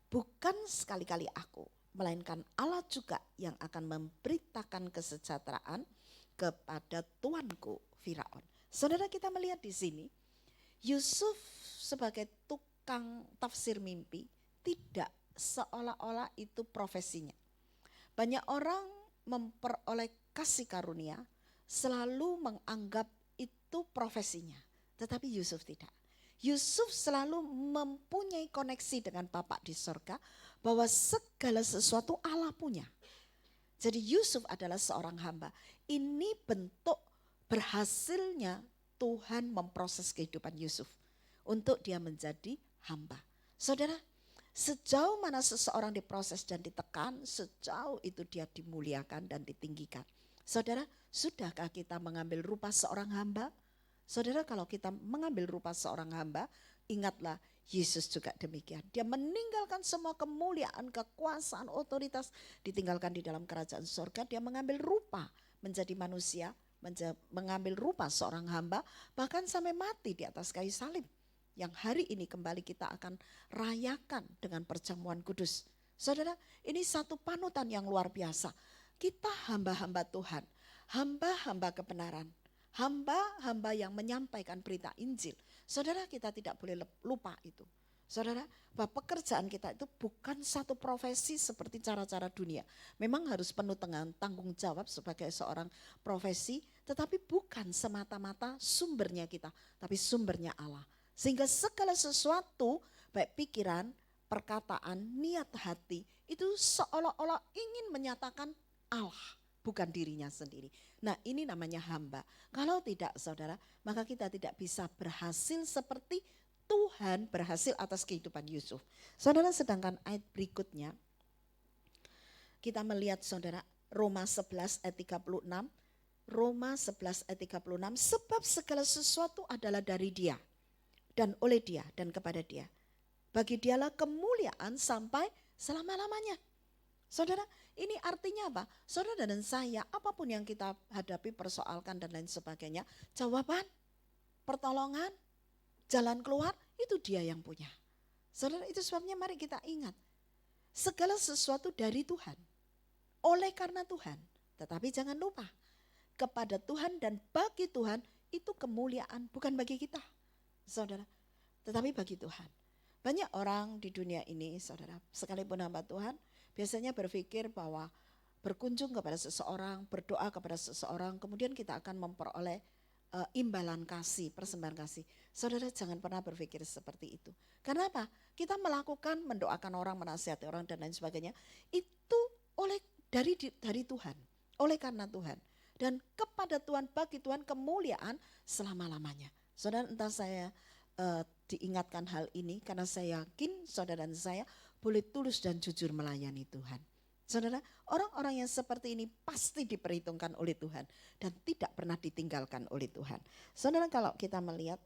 bukan sekali-kali aku, melainkan Allah juga yang akan memberitakan kesejahteraan kepada tuanku Firaun. Saudara, kita melihat di sini Yusuf sebagai tukang tafsir mimpi tidak seolah-olah itu profesinya. Banyak orang memperoleh kasih karunia selalu menganggap itu profesinya, tetapi Yusuf tidak. Yusuf selalu mempunyai koneksi dengan Bapa di sorga, bahwa segala sesuatu Allah punya. Jadi Yusuf adalah seorang hamba. Ini bentuk berhasilnya Tuhan memproses kehidupan Yusuf untuk dia menjadi hamba. Saudara, sejauh mana seseorang diproses dan ditekan, sejauh itu dia dimuliakan dan ditinggikan. Saudara, sudahkah kita mengambil rupa seorang hamba? Saudara, kalau kita mengambil rupa seorang hamba, ingatlah Yesus juga demikian. Dia meninggalkan semua kemuliaan, kekuasaan, otoritas, ditinggalkan di dalam kerajaan surga. Dia mengambil rupa menjadi manusia, mengambil rupa seorang hamba, bahkan sampai mati di atas kayu salib. Yang hari ini kembali kita akan rayakan dengan perjamuan kudus. Saudara, ini satu panutan yang luar biasa. Kita hamba-hamba Tuhan, hamba-hamba kebenaran, hamba-hamba yang menyampaikan berita Injil. Saudara, kita tidak boleh lupa itu. Saudara, bahwa pekerjaan kita itu bukan satu profesi seperti cara-cara dunia. Memang harus penuh dengan tanggung jawab sebagai seorang profesi, tetapi bukan semata-mata sumbernya kita, tapi sumbernya Allah. Sehingga segala sesuatu, baik pikiran, perkataan, niat hati, itu seolah-olah ingin menyatakan Allah, bukan dirinya sendiri. Nah, ini namanya hamba. Kalau tidak saudara, maka kita tidak bisa berhasil seperti Tuhan berhasil atas kehidupan Yusuf. Saudara, sedangkan ayat berikutnya, kita melihat saudara, Roma 11 ayat 36. Roma 11 ayat 36, sebab segala sesuatu adalah dari Dia, dan oleh Dia, dan kepada Dia. Bagi Dialah kemuliaan sampai selama-lamanya. Saudara, ini artinya apa? Saudara dan saya, apapun yang kita hadapi, persoalkan dan lain sebagainya, jawaban, pertolongan, jalan keluar, itu Dia yang punya. Saudara, itu sebabnya mari kita ingat, segala sesuatu dari Tuhan, oleh karena Tuhan. Tetapi jangan lupa, kepada Tuhan dan bagi Tuhan itu kemuliaan, bukan bagi kita, saudara, tetapi bagi Tuhan. Banyak orang di dunia ini, saudara, sekalipun hamba Tuhan, biasanya berpikir bahwa berkunjung kepada seseorang, berdoa kepada seseorang, kemudian kita akan memperoleh imbalan kasih, persembahan kasih. Saudara, jangan pernah berpikir seperti itu. Karena apa? Kita melakukan, mendoakan orang, menasihati orang dan lain sebagainya, itu dari Tuhan, oleh karena Tuhan. Dan kepada Tuhan, bagi Tuhan kemuliaan selama-lamanya. Saudara, entah saya diingatkan hal ini karena saya yakin saudara dan saya boleh tulus dan jujur melayani Tuhan. Saudara, orang-orang yang seperti ini pasti diperhitungkan oleh Tuhan dan tidak pernah ditinggalkan oleh Tuhan. Saudara, kalau kita melihat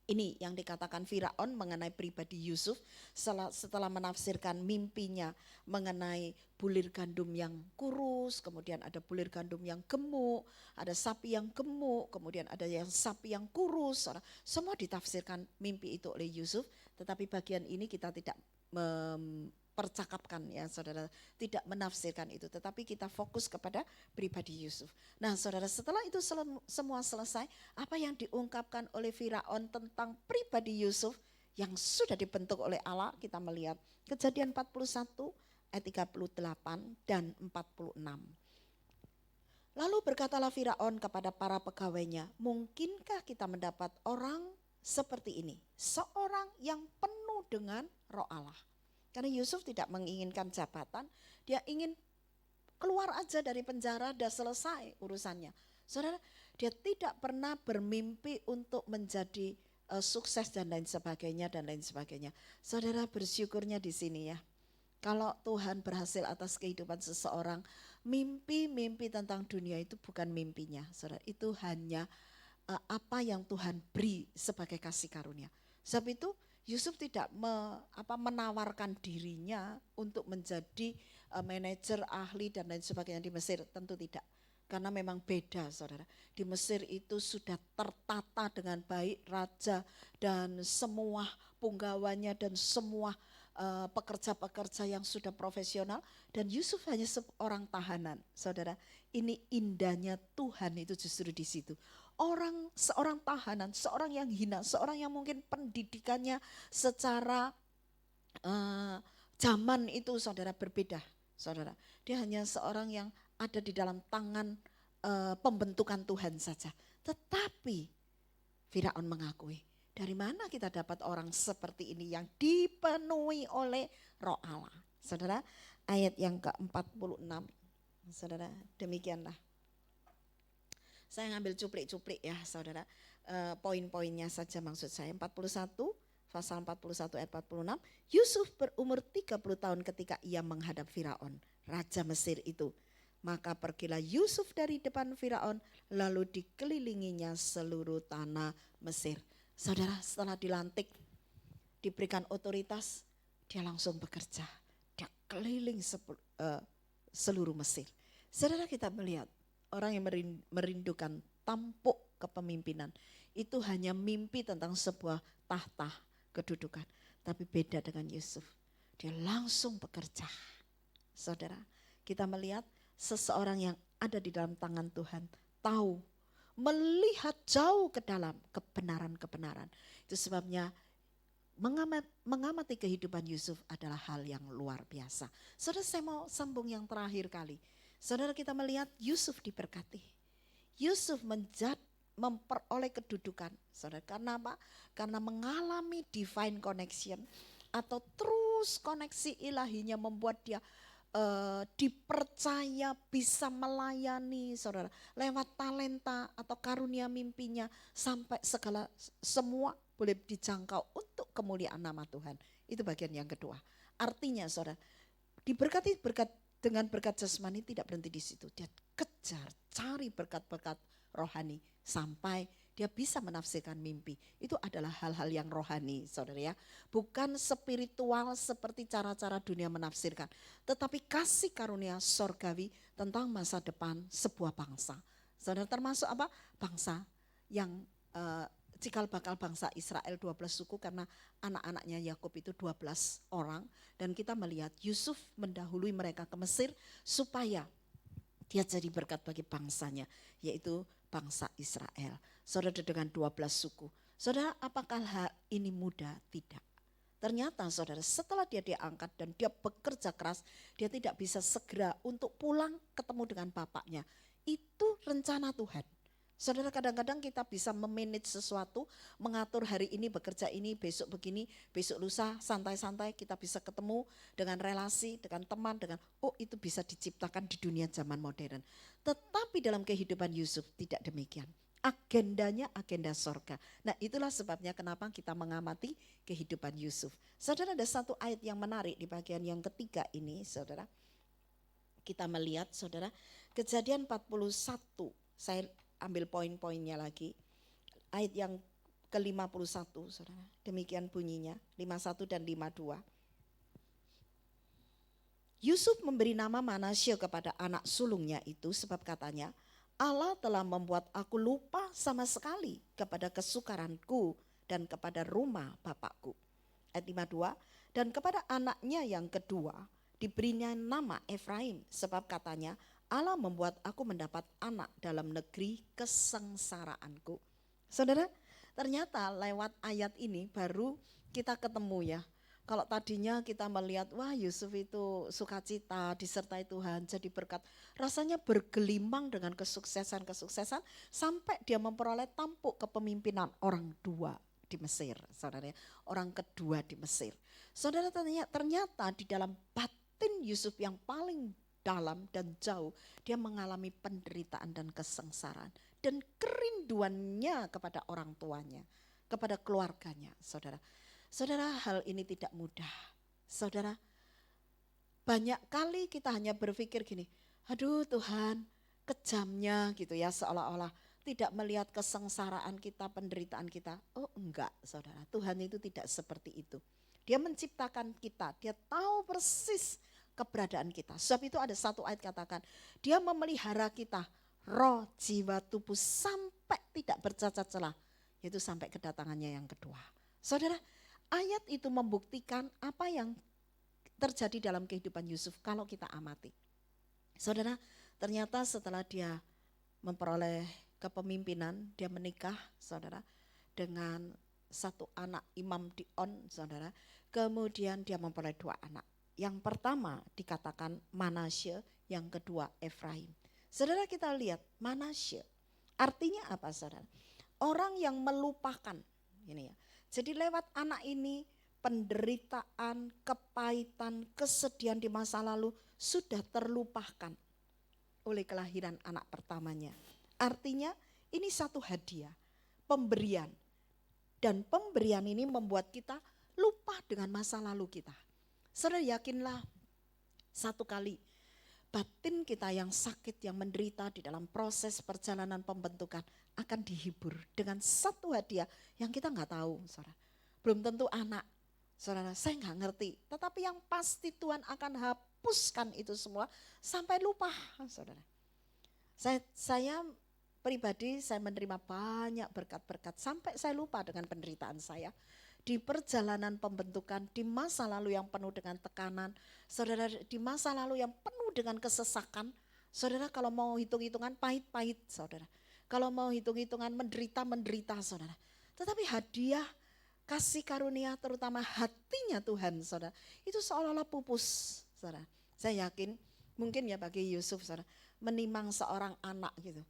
Ini yang dikatakan Firaun mengenai pribadi Yusuf setelah menafsirkan mimpinya mengenai bulir gandum yang kurus, kemudian ada bulir gandum yang gemuk, ada sapi yang gemuk, kemudian ada yang sapi yang kurus. Semua ditafsirkan mimpi itu oleh Yusuf, tetapi bagian ini kita tidak percakapkan ya saudara, tidak menafsirkan itu, tetapi kita fokus kepada pribadi Yusuf. Nah saudara, setelah itu semua selesai, apa yang diungkapkan oleh Firaun tentang pribadi Yusuf yang sudah dibentuk oleh Allah, kita melihat Kejadian 41 ayat 38 dan 46. Lalu berkatalah Firaun kepada para pegawainya, mungkinkah kita mendapat orang seperti ini, seorang yang penuh dengan roh Allah. Karena Yusuf tidak menginginkan jabatan, dia ingin keluar aja dari penjara dan selesai urusannya. Saudara, dia tidak pernah bermimpi untuk menjadi sukses dan lain sebagainya dan lain sebagainya. Saudara, bersyukurnya di sini ya. Kalau Tuhan berhasil atas kehidupan seseorang, mimpi-mimpi tentang dunia itu bukan mimpinya. Saudara, itu hanya apa yang Tuhan beri sebagai kasih karunia. Sebab itu Yusuf tidak menawarkan dirinya untuk menjadi manajer, ahli dan lain sebagainya di Mesir, tentu tidak. Karena memang beda saudara, di Mesir itu sudah tertata dengan baik raja dan semua punggawanya dan semua pekerja-pekerja yang sudah profesional, dan Yusuf hanya seorang tahanan. Saudara, ini indahnya Tuhan itu justru di situ. Seorang tahanan, seorang yang hina, seorang yang mungkin pendidikannya secara zaman itu saudara berbeda. Saudara, dia hanya seorang yang ada di dalam tangan pembentukan Tuhan saja. Tetapi Firaun mengakui, dari mana kita dapat orang seperti ini yang dipenuhi oleh roh Allah. Saudara, ayat yang ke-46. Saudara, demikianlah. Saya ngambil cuplik-cuplik ya saudara, poin-poinnya saja maksud saya. 41, pasal 41 ayat 46, Yusuf berumur 30 tahun ketika ia menghadap Firaun, raja Mesir itu. Maka pergilah Yusuf dari depan Firaun, lalu dikelilinginya seluruh tanah Mesir. Saudara, setelah dilantik, diberikan otoritas, dia langsung bekerja. Dia keliling seluruh Mesir. Saudara, kita melihat orang yang merindukan tampuk kepemimpinan itu hanya mimpi tentang sebuah tahta kedudukan. Tapi beda dengan Yusuf, dia langsung bekerja. Saudara, kita melihat seseorang yang ada di dalam tangan Tuhan, tahu, melihat jauh ke dalam kebenaran-kebenaran. Itu sebabnya mengamati kehidupan Yusuf adalah hal yang luar biasa. Saudara, saya mau sambung yang terakhir kali. Saudara, kita melihat Yusuf diberkati. Yusuf memperoleh kedudukan. Saudara, karena apa? Karena mengalami divine connection atau terus koneksi ilahinya membuat dia dipercaya bisa melayani saudara. Lewat talenta atau karunia mimpinya sampai semua boleh dijangkau untuk kemuliaan nama Tuhan. Itu bagian yang kedua. Artinya saudara, diberkati dengan berkat jasmani tidak berhenti di situ. Dia kejar, cari berkat-berkat rohani sampai dia bisa menafsirkan mimpi. Itu adalah hal-hal yang rohani, saudara ya. Bukan spiritual seperti cara-cara dunia menafsirkan. Tetapi kasih karunia sorgawi tentang masa depan sebuah bangsa. Saudara, termasuk apa? Bangsa yang cikal bakal bangsa Israel 12 suku, karena anak-anaknya Yakub itu 12 orang. Dan kita melihat Yusuf mendahului mereka ke Mesir supaya dia jadi berkat bagi bangsanya, yaitu bangsa Israel. Saudara, dengan 12 suku. Saudara, apakah hal ini mudah? Tidak. Ternyata saudara, setelah dia diangkat dan dia bekerja keras, dia tidak bisa segera untuk pulang ketemu dengan bapaknya. Itu rencana Tuhan. Saudara, kadang-kadang kita bisa memanage sesuatu, mengatur hari ini bekerja ini, besok begini, besok lusa santai-santai kita bisa ketemu dengan relasi, dengan teman, itu bisa diciptakan di dunia zaman modern. Tetapi dalam kehidupan Yusuf tidak demikian. Agendanya agenda sorga. Nah, itulah sebabnya kenapa kita mengamati kehidupan Yusuf. Saudara, ada satu ayat yang menarik di bagian yang ketiga ini, saudara. Kita melihat, saudara, Kejadian 41. Saya ambil poin-poinnya lagi. Ayat yang ke-51, saudara. Demikian bunyinya, 51 dan 52. Yusuf memberi nama Manasye kepada anak sulungnya itu sebab katanya, Allah telah membuat aku lupa sama sekali kepada kesukaranku dan kepada rumah bapakku. Ayat 52, dan kepada anaknya yang kedua diberinya nama Efraim sebab katanya, Allah membuat aku mendapat anak dalam negeri kesengsaraanku. Saudara, ternyata lewat ayat ini baru kita ketemu ya. Kalau tadinya kita melihat, wah Yusuf itu sukacita, disertai Tuhan, jadi berkat. Rasanya bergelimang dengan kesuksesan-kesuksesan sampai dia memperoleh tampuk kepemimpinan orang dua di Mesir. Saudara, orang kedua di Mesir. Saudara, ternyata di dalam batin Yusuf yang paling dalam dan jauh, dia mengalami penderitaan dan kesengsaraan. Dan kerinduannya kepada orang tuanya, kepada keluarganya, saudara. Saudara, hal ini tidak mudah. Saudara, banyak kali kita hanya berpikir gini, aduh Tuhan, kejamnya gitu ya, seolah-olah tidak melihat kesengsaraan kita, penderitaan kita. Oh enggak, saudara, Tuhan itu tidak seperti itu. Dia menciptakan kita, dia tahu persis keberadaan kita. Sebab itu ada satu ayat katakan, dia memelihara kita, roh, jiwa, tubuh sampai tidak bercacat celah, yaitu sampai kedatangannya yang kedua. Saudara, ayat itu membuktikan apa yang terjadi dalam kehidupan Yusuf kalau kita amati. Saudara, ternyata setelah dia memperoleh kepemimpinan, dia menikah, saudara, dengan satu anak Imam Dion, saudara. Kemudian dia memperoleh dua anak. Yang pertama dikatakan Manasye, yang kedua Efraim. Saudara, kita lihat Manasye artinya apa, saudara? Orang yang melupakan, ini ya. Jadi lewat anak ini penderitaan, kepahitan, kesedihan di masa lalu sudah terlupakan oleh kelahiran anak pertamanya. Artinya ini satu hadiah, pemberian. Dan pemberian ini membuat kita lupa dengan masa lalu kita. Saudara, yakinlah satu kali batin kita yang sakit, yang menderita di dalam proses perjalanan pembentukan akan dihibur dengan satu hadiah yang kita nggak tahu, saudara. Belum tentu anak, saudara, saya nggak ngerti. Tetapi yang pasti Tuhan akan hapuskan itu semua sampai lupa, saudara. Saya pribadi, saya menerima banyak berkat-berkat sampai saya lupa dengan penderitaan saya. Di perjalanan pembentukan, di masa lalu yang penuh dengan tekanan, saudara, di masa lalu yang penuh dengan kesesakan, saudara, kalau mau hitung-hitungan pahit-pahit, saudara. Kalau mau hitung-hitungan menderita-menderita, saudara. Tetapi hadiah kasih karunia, terutama hatinya Tuhan, saudara, itu seolah-olah pupus, saudara. Saya yakin mungkin ya bagi Yusuf, saudara, menimang seorang anak gitu.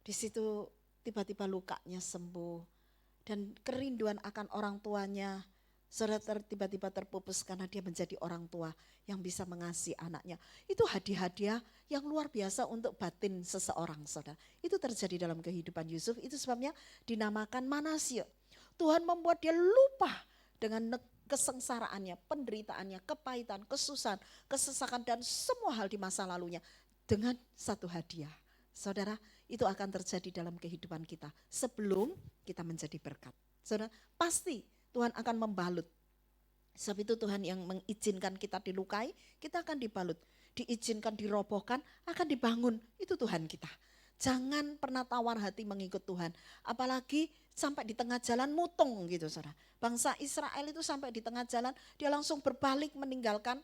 Di situ tiba-tiba lukanya sembuh. Dan kerinduan akan orang tuanya, saudara, tiba-tiba terpupus karena dia menjadi orang tua yang bisa mengasihi anaknya. Itu hadiah-hadiah yang luar biasa untuk batin seseorang, saudara. Itu terjadi dalam kehidupan Yusuf, itu sebabnya dinamakan Manasye. Tuhan membuat dia lupa dengan kesengsaraannya, penderitaannya, kepahitan, kesusahan, kesesakan dan semua hal di masa lalunya dengan satu hadiah. Saudara, itu akan terjadi dalam kehidupan kita sebelum kita menjadi berkat. Saudara, pasti Tuhan akan membalut. Sebab itu Tuhan yang mengizinkan kita dilukai, kita akan dibalut. Diizinkan dirobohkan, akan dibangun. Itu Tuhan kita. Jangan pernah tawar hati mengikut Tuhan. Apalagi sampai di tengah jalan mutung gitu, saudara. Bangsa Israel itu sampai di tengah jalan, dia langsung berbalik meninggalkan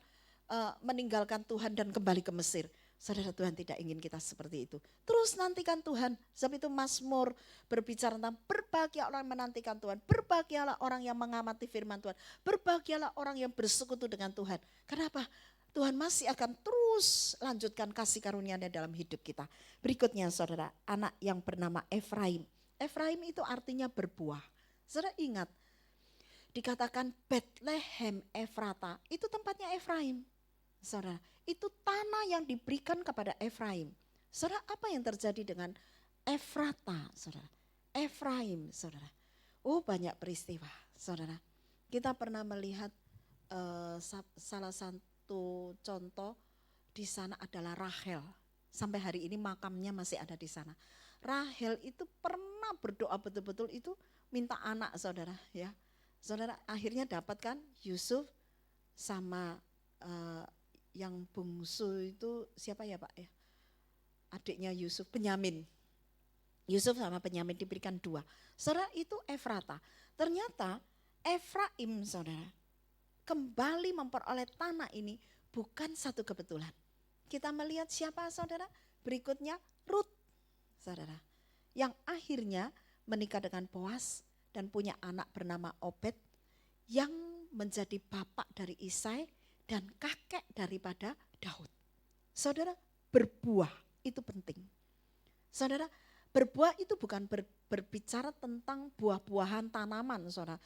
Tuhan dan kembali ke Mesir. Saudara, Tuhan tidak ingin kita seperti itu. Terus nantikan Tuhan. Sebab itu Mazmur berbicara tentang berbahagia orang yang menantikan Tuhan. Berbahagialah orang yang mengamati firman Tuhan. Berbahagialah orang yang bersekutu dengan Tuhan. Kenapa? Tuhan masih akan terus lanjutkan kasih karunia-Nya dalam hidup kita. Berikutnya, saudara, anak yang bernama Efraim. Efraim itu artinya berbuah. Saudara ingat, dikatakan Bethlehem Efrata, itu tempatnya Efraim. Saudara, itu tanah yang diberikan kepada Efraim. Saudara, apa yang terjadi dengan Efrata, saudara? Efraim, saudara. Oh, banyak peristiwa, saudara. Kita pernah melihat salah satu contoh di sana adalah Rahel. Sampai hari ini makamnya masih ada di sana. Rahel itu pernah berdoa betul-betul itu minta anak saudara ya. Saudara akhirnya dapatkan Yusuf sama yang bungsu itu siapa ya Pak ya? Adiknya Yusuf, Benyamin. Yusuf sama Benyamin diberikan 2. Saudara itu Efrata. Ternyata Efraim saudara kembali memperoleh tanah ini bukan satu kebetulan. Kita melihat siapa saudara? Berikutnya Rut saudara. Yang akhirnya menikah dengan Boas dan punya anak bernama Obed yang menjadi bapak dari Isai dan kakek daripada Daud. Saudara, berbuah itu penting. Saudara, berbuah itu bukan berbicara tentang buah-buahan tanaman, saudara.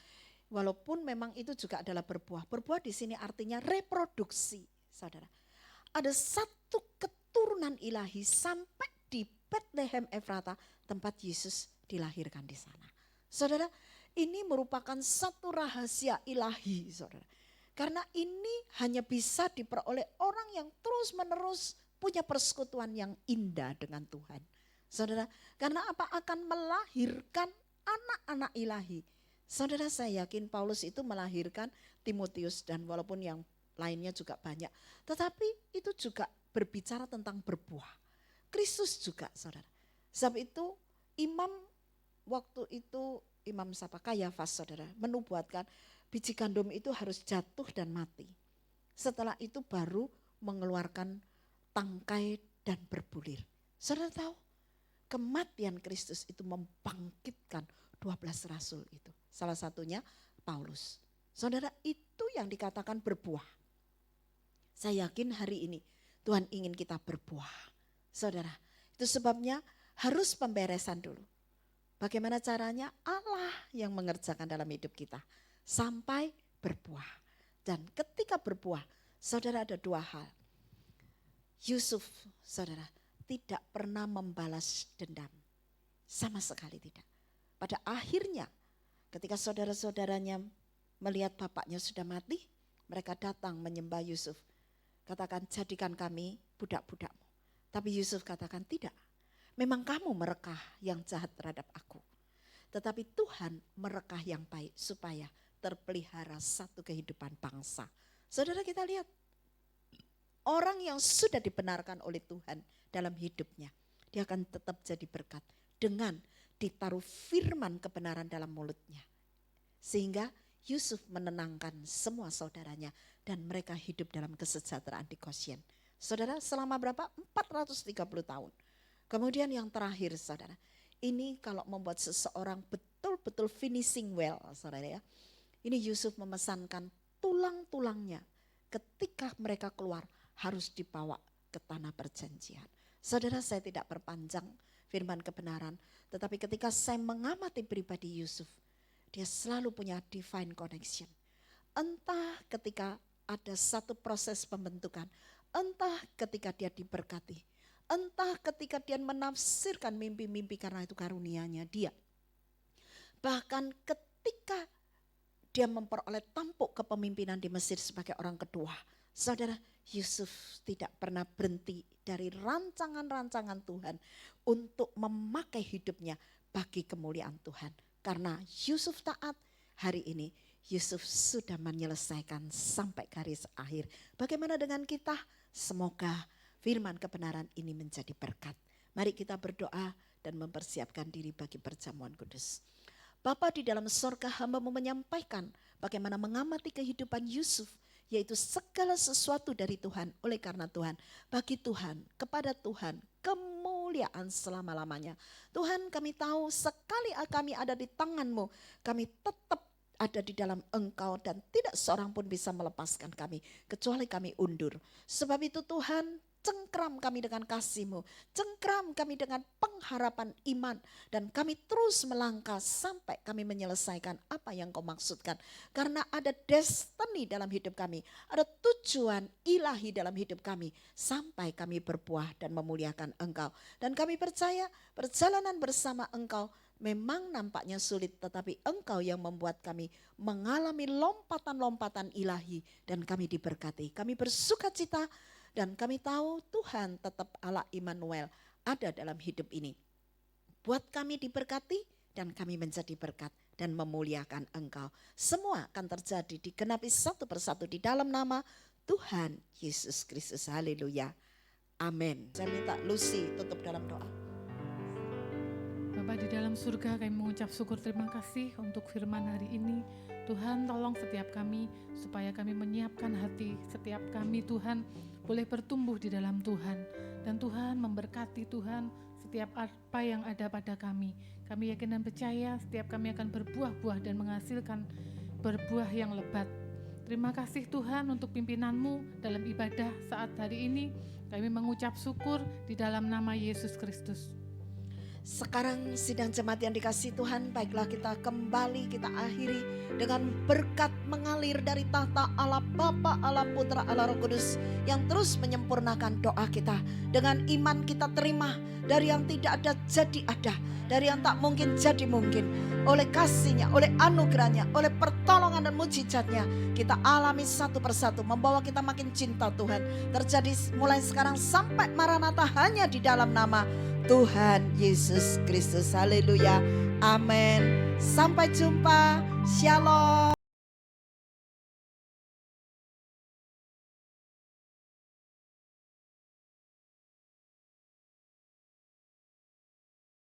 Walaupun memang itu juga adalah berbuah. Berbuah di sini artinya reproduksi, saudara. Ada satu keturunan ilahi sampai di Bethlehem Efrata, tempat Yesus dilahirkan di sana. Saudara, ini merupakan satu rahasia ilahi, saudara. Karena ini hanya bisa diperoleh orang yang terus-menerus punya persekutuan yang indah dengan Tuhan. Saudara, karena apa? Akan melahirkan anak-anak ilahi. Saudara, saya yakin Paulus itu melahirkan Timotius dan walaupun yang lainnya juga banyak. Tetapi itu juga berbicara tentang berbuah. Kristus juga, saudara. Sebab itu imam waktu itu, Imam siapa? Kayafas, saudara, menubuatkan biji gandum itu harus jatuh dan mati. Setelah itu baru mengeluarkan tangkai dan berbulir. Saudara tahu, kematian Kristus itu membangkitkan 12 rasul itu. Salah satunya Paulus. Saudara, itu yang dikatakan berbuah. Saya yakin hari ini Tuhan ingin kita berbuah. Saudara, itu sebabnya harus pemberesan dulu. Bagaimana caranya? Allah yang mengerjakan dalam hidup kita. Sampai berbuah. Dan ketika berbuah, saudara ada 2 hal. Yusuf, saudara, tidak pernah membalas dendam. Sama sekali tidak. Pada akhirnya ketika saudara-saudaranya melihat bapaknya sudah mati, mereka datang menyembah Yusuf. Katakan, jadikan kami budak-budakmu. Tapi Yusuf katakan, tidak. Memang kamu merekah yang jahat terhadap aku. Tetapi Tuhan merekah yang baik supaya terpelihara satu kehidupan bangsa. Saudara, kita lihat orang yang sudah dibenarkan oleh Tuhan dalam hidupnya, dia akan tetap jadi berkat dengan ditaruh firman kebenaran dalam mulutnya. Sehingga Yusuf menenangkan semua saudaranya dan mereka hidup dalam kesejahteraan di Gosyen. Saudara, selama berapa? 430 tahun. Kemudian yang terakhir, saudara, ini kalau membuat seseorang betul-betul finishing well, saudara ya. Ini Yusuf memesankan tulang-tulangnya ketika mereka keluar harus dibawa ke tanah perjanjian. Saudara, saya tidak perpanjang firman kebenaran, tetapi ketika saya mengamati pribadi Yusuf, dia selalu punya divine connection. Entah ketika ada satu proses pembentukan, entah ketika dia diberkati, entah ketika dia menafsirkan mimpi-mimpi karena itu karunia-Nya dia. Bahkan ketika dia memperoleh tampuk kepemimpinan di Mesir sebagai orang kedua. Saudara, Yusuf tidak pernah berhenti dari rancangan-rancangan Tuhan untuk memakai hidupnya bagi kemuliaan Tuhan. Karena Yusuf taat, hari ini Yusuf sudah menyelesaikan sampai garis akhir. Bagaimana dengan kita? Semoga firman kebenaran ini menjadi berkat. Mari kita berdoa dan mempersiapkan diri bagi perjamuan kudus. Bapa di dalam sorga, hamba-Mu menyampaikan bagaimana mengamati kehidupan Yusuf, yaitu segala sesuatu dari Tuhan, oleh karena Tuhan, bagi Tuhan, kepada Tuhan, kemuliaan selama-lamanya. Tuhan, kami tahu sekali kami ada di tangan-Mu, kami tetap ada di dalam Engkau dan tidak seorang pun bisa melepaskan kami, kecuali kami undur. Sebab itu Tuhan, cengkram kami dengan kasih-Mu, cengkram kami dengan pengharapan iman, dan kami terus melangkah sampai kami menyelesaikan apa yang Kau maksudkan. Karena ada destiny dalam hidup kami, ada tujuan ilahi dalam hidup kami, sampai kami berbuah dan memuliakan Engkau. Dan kami percaya perjalanan bersama Engkau memang nampaknya sulit, tetapi Engkau yang membuat kami mengalami lompatan-lompatan ilahi, dan kami diberkati. Kami bersuka cita dan kami tahu Tuhan tetap Allah Immanuel ada dalam hidup ini. Buat kami diberkati dan kami menjadi berkat dan memuliakan Engkau. Semua akan terjadi digenapi satu persatu di dalam nama Tuhan Yesus Kristus. Haleluya. Amin. Saya minta Lucy tutup dalam doa. Bapa di dalam surga, kami mengucap syukur terima kasih untuk firman hari ini. Tuhan, tolong setiap kami supaya kami menyiapkan hati setiap kami, Tuhan, boleh bertumbuh di dalam Tuhan. Dan Tuhan memberkati Tuhan setiap apa yang ada pada kami. Kami yakin dan percaya setiap kami akan berbuah-buah dan menghasilkan berbuah yang lebat. Terima kasih Tuhan untuk pimpinan-Mu dalam ibadah saat hari ini. Kami mengucap syukur di dalam nama Yesus Kristus. Sekarang sidang jemaat yang dikasihi Tuhan, baiklah kita kembali, kita akhiri dengan berkat mengalir dari tahta Allah Bapa, Allah Putra, Allah Roh Kudus yang terus menyempurnakan doa kita. Dengan iman kita terima, dari yang tidak ada jadi ada, dari yang tak mungkin jadi mungkin. Oleh kasih-Nya, oleh anugerah-Nya, oleh pertolongan dan mujizat-Nya, kita alami satu persatu, membawa kita makin cinta Tuhan. Terjadi mulai sekarang sampai Maranatha hanya di dalam nama Tuhan Yesus Kristus. Haleluya. Amin. Sampai jumpa. Shalom.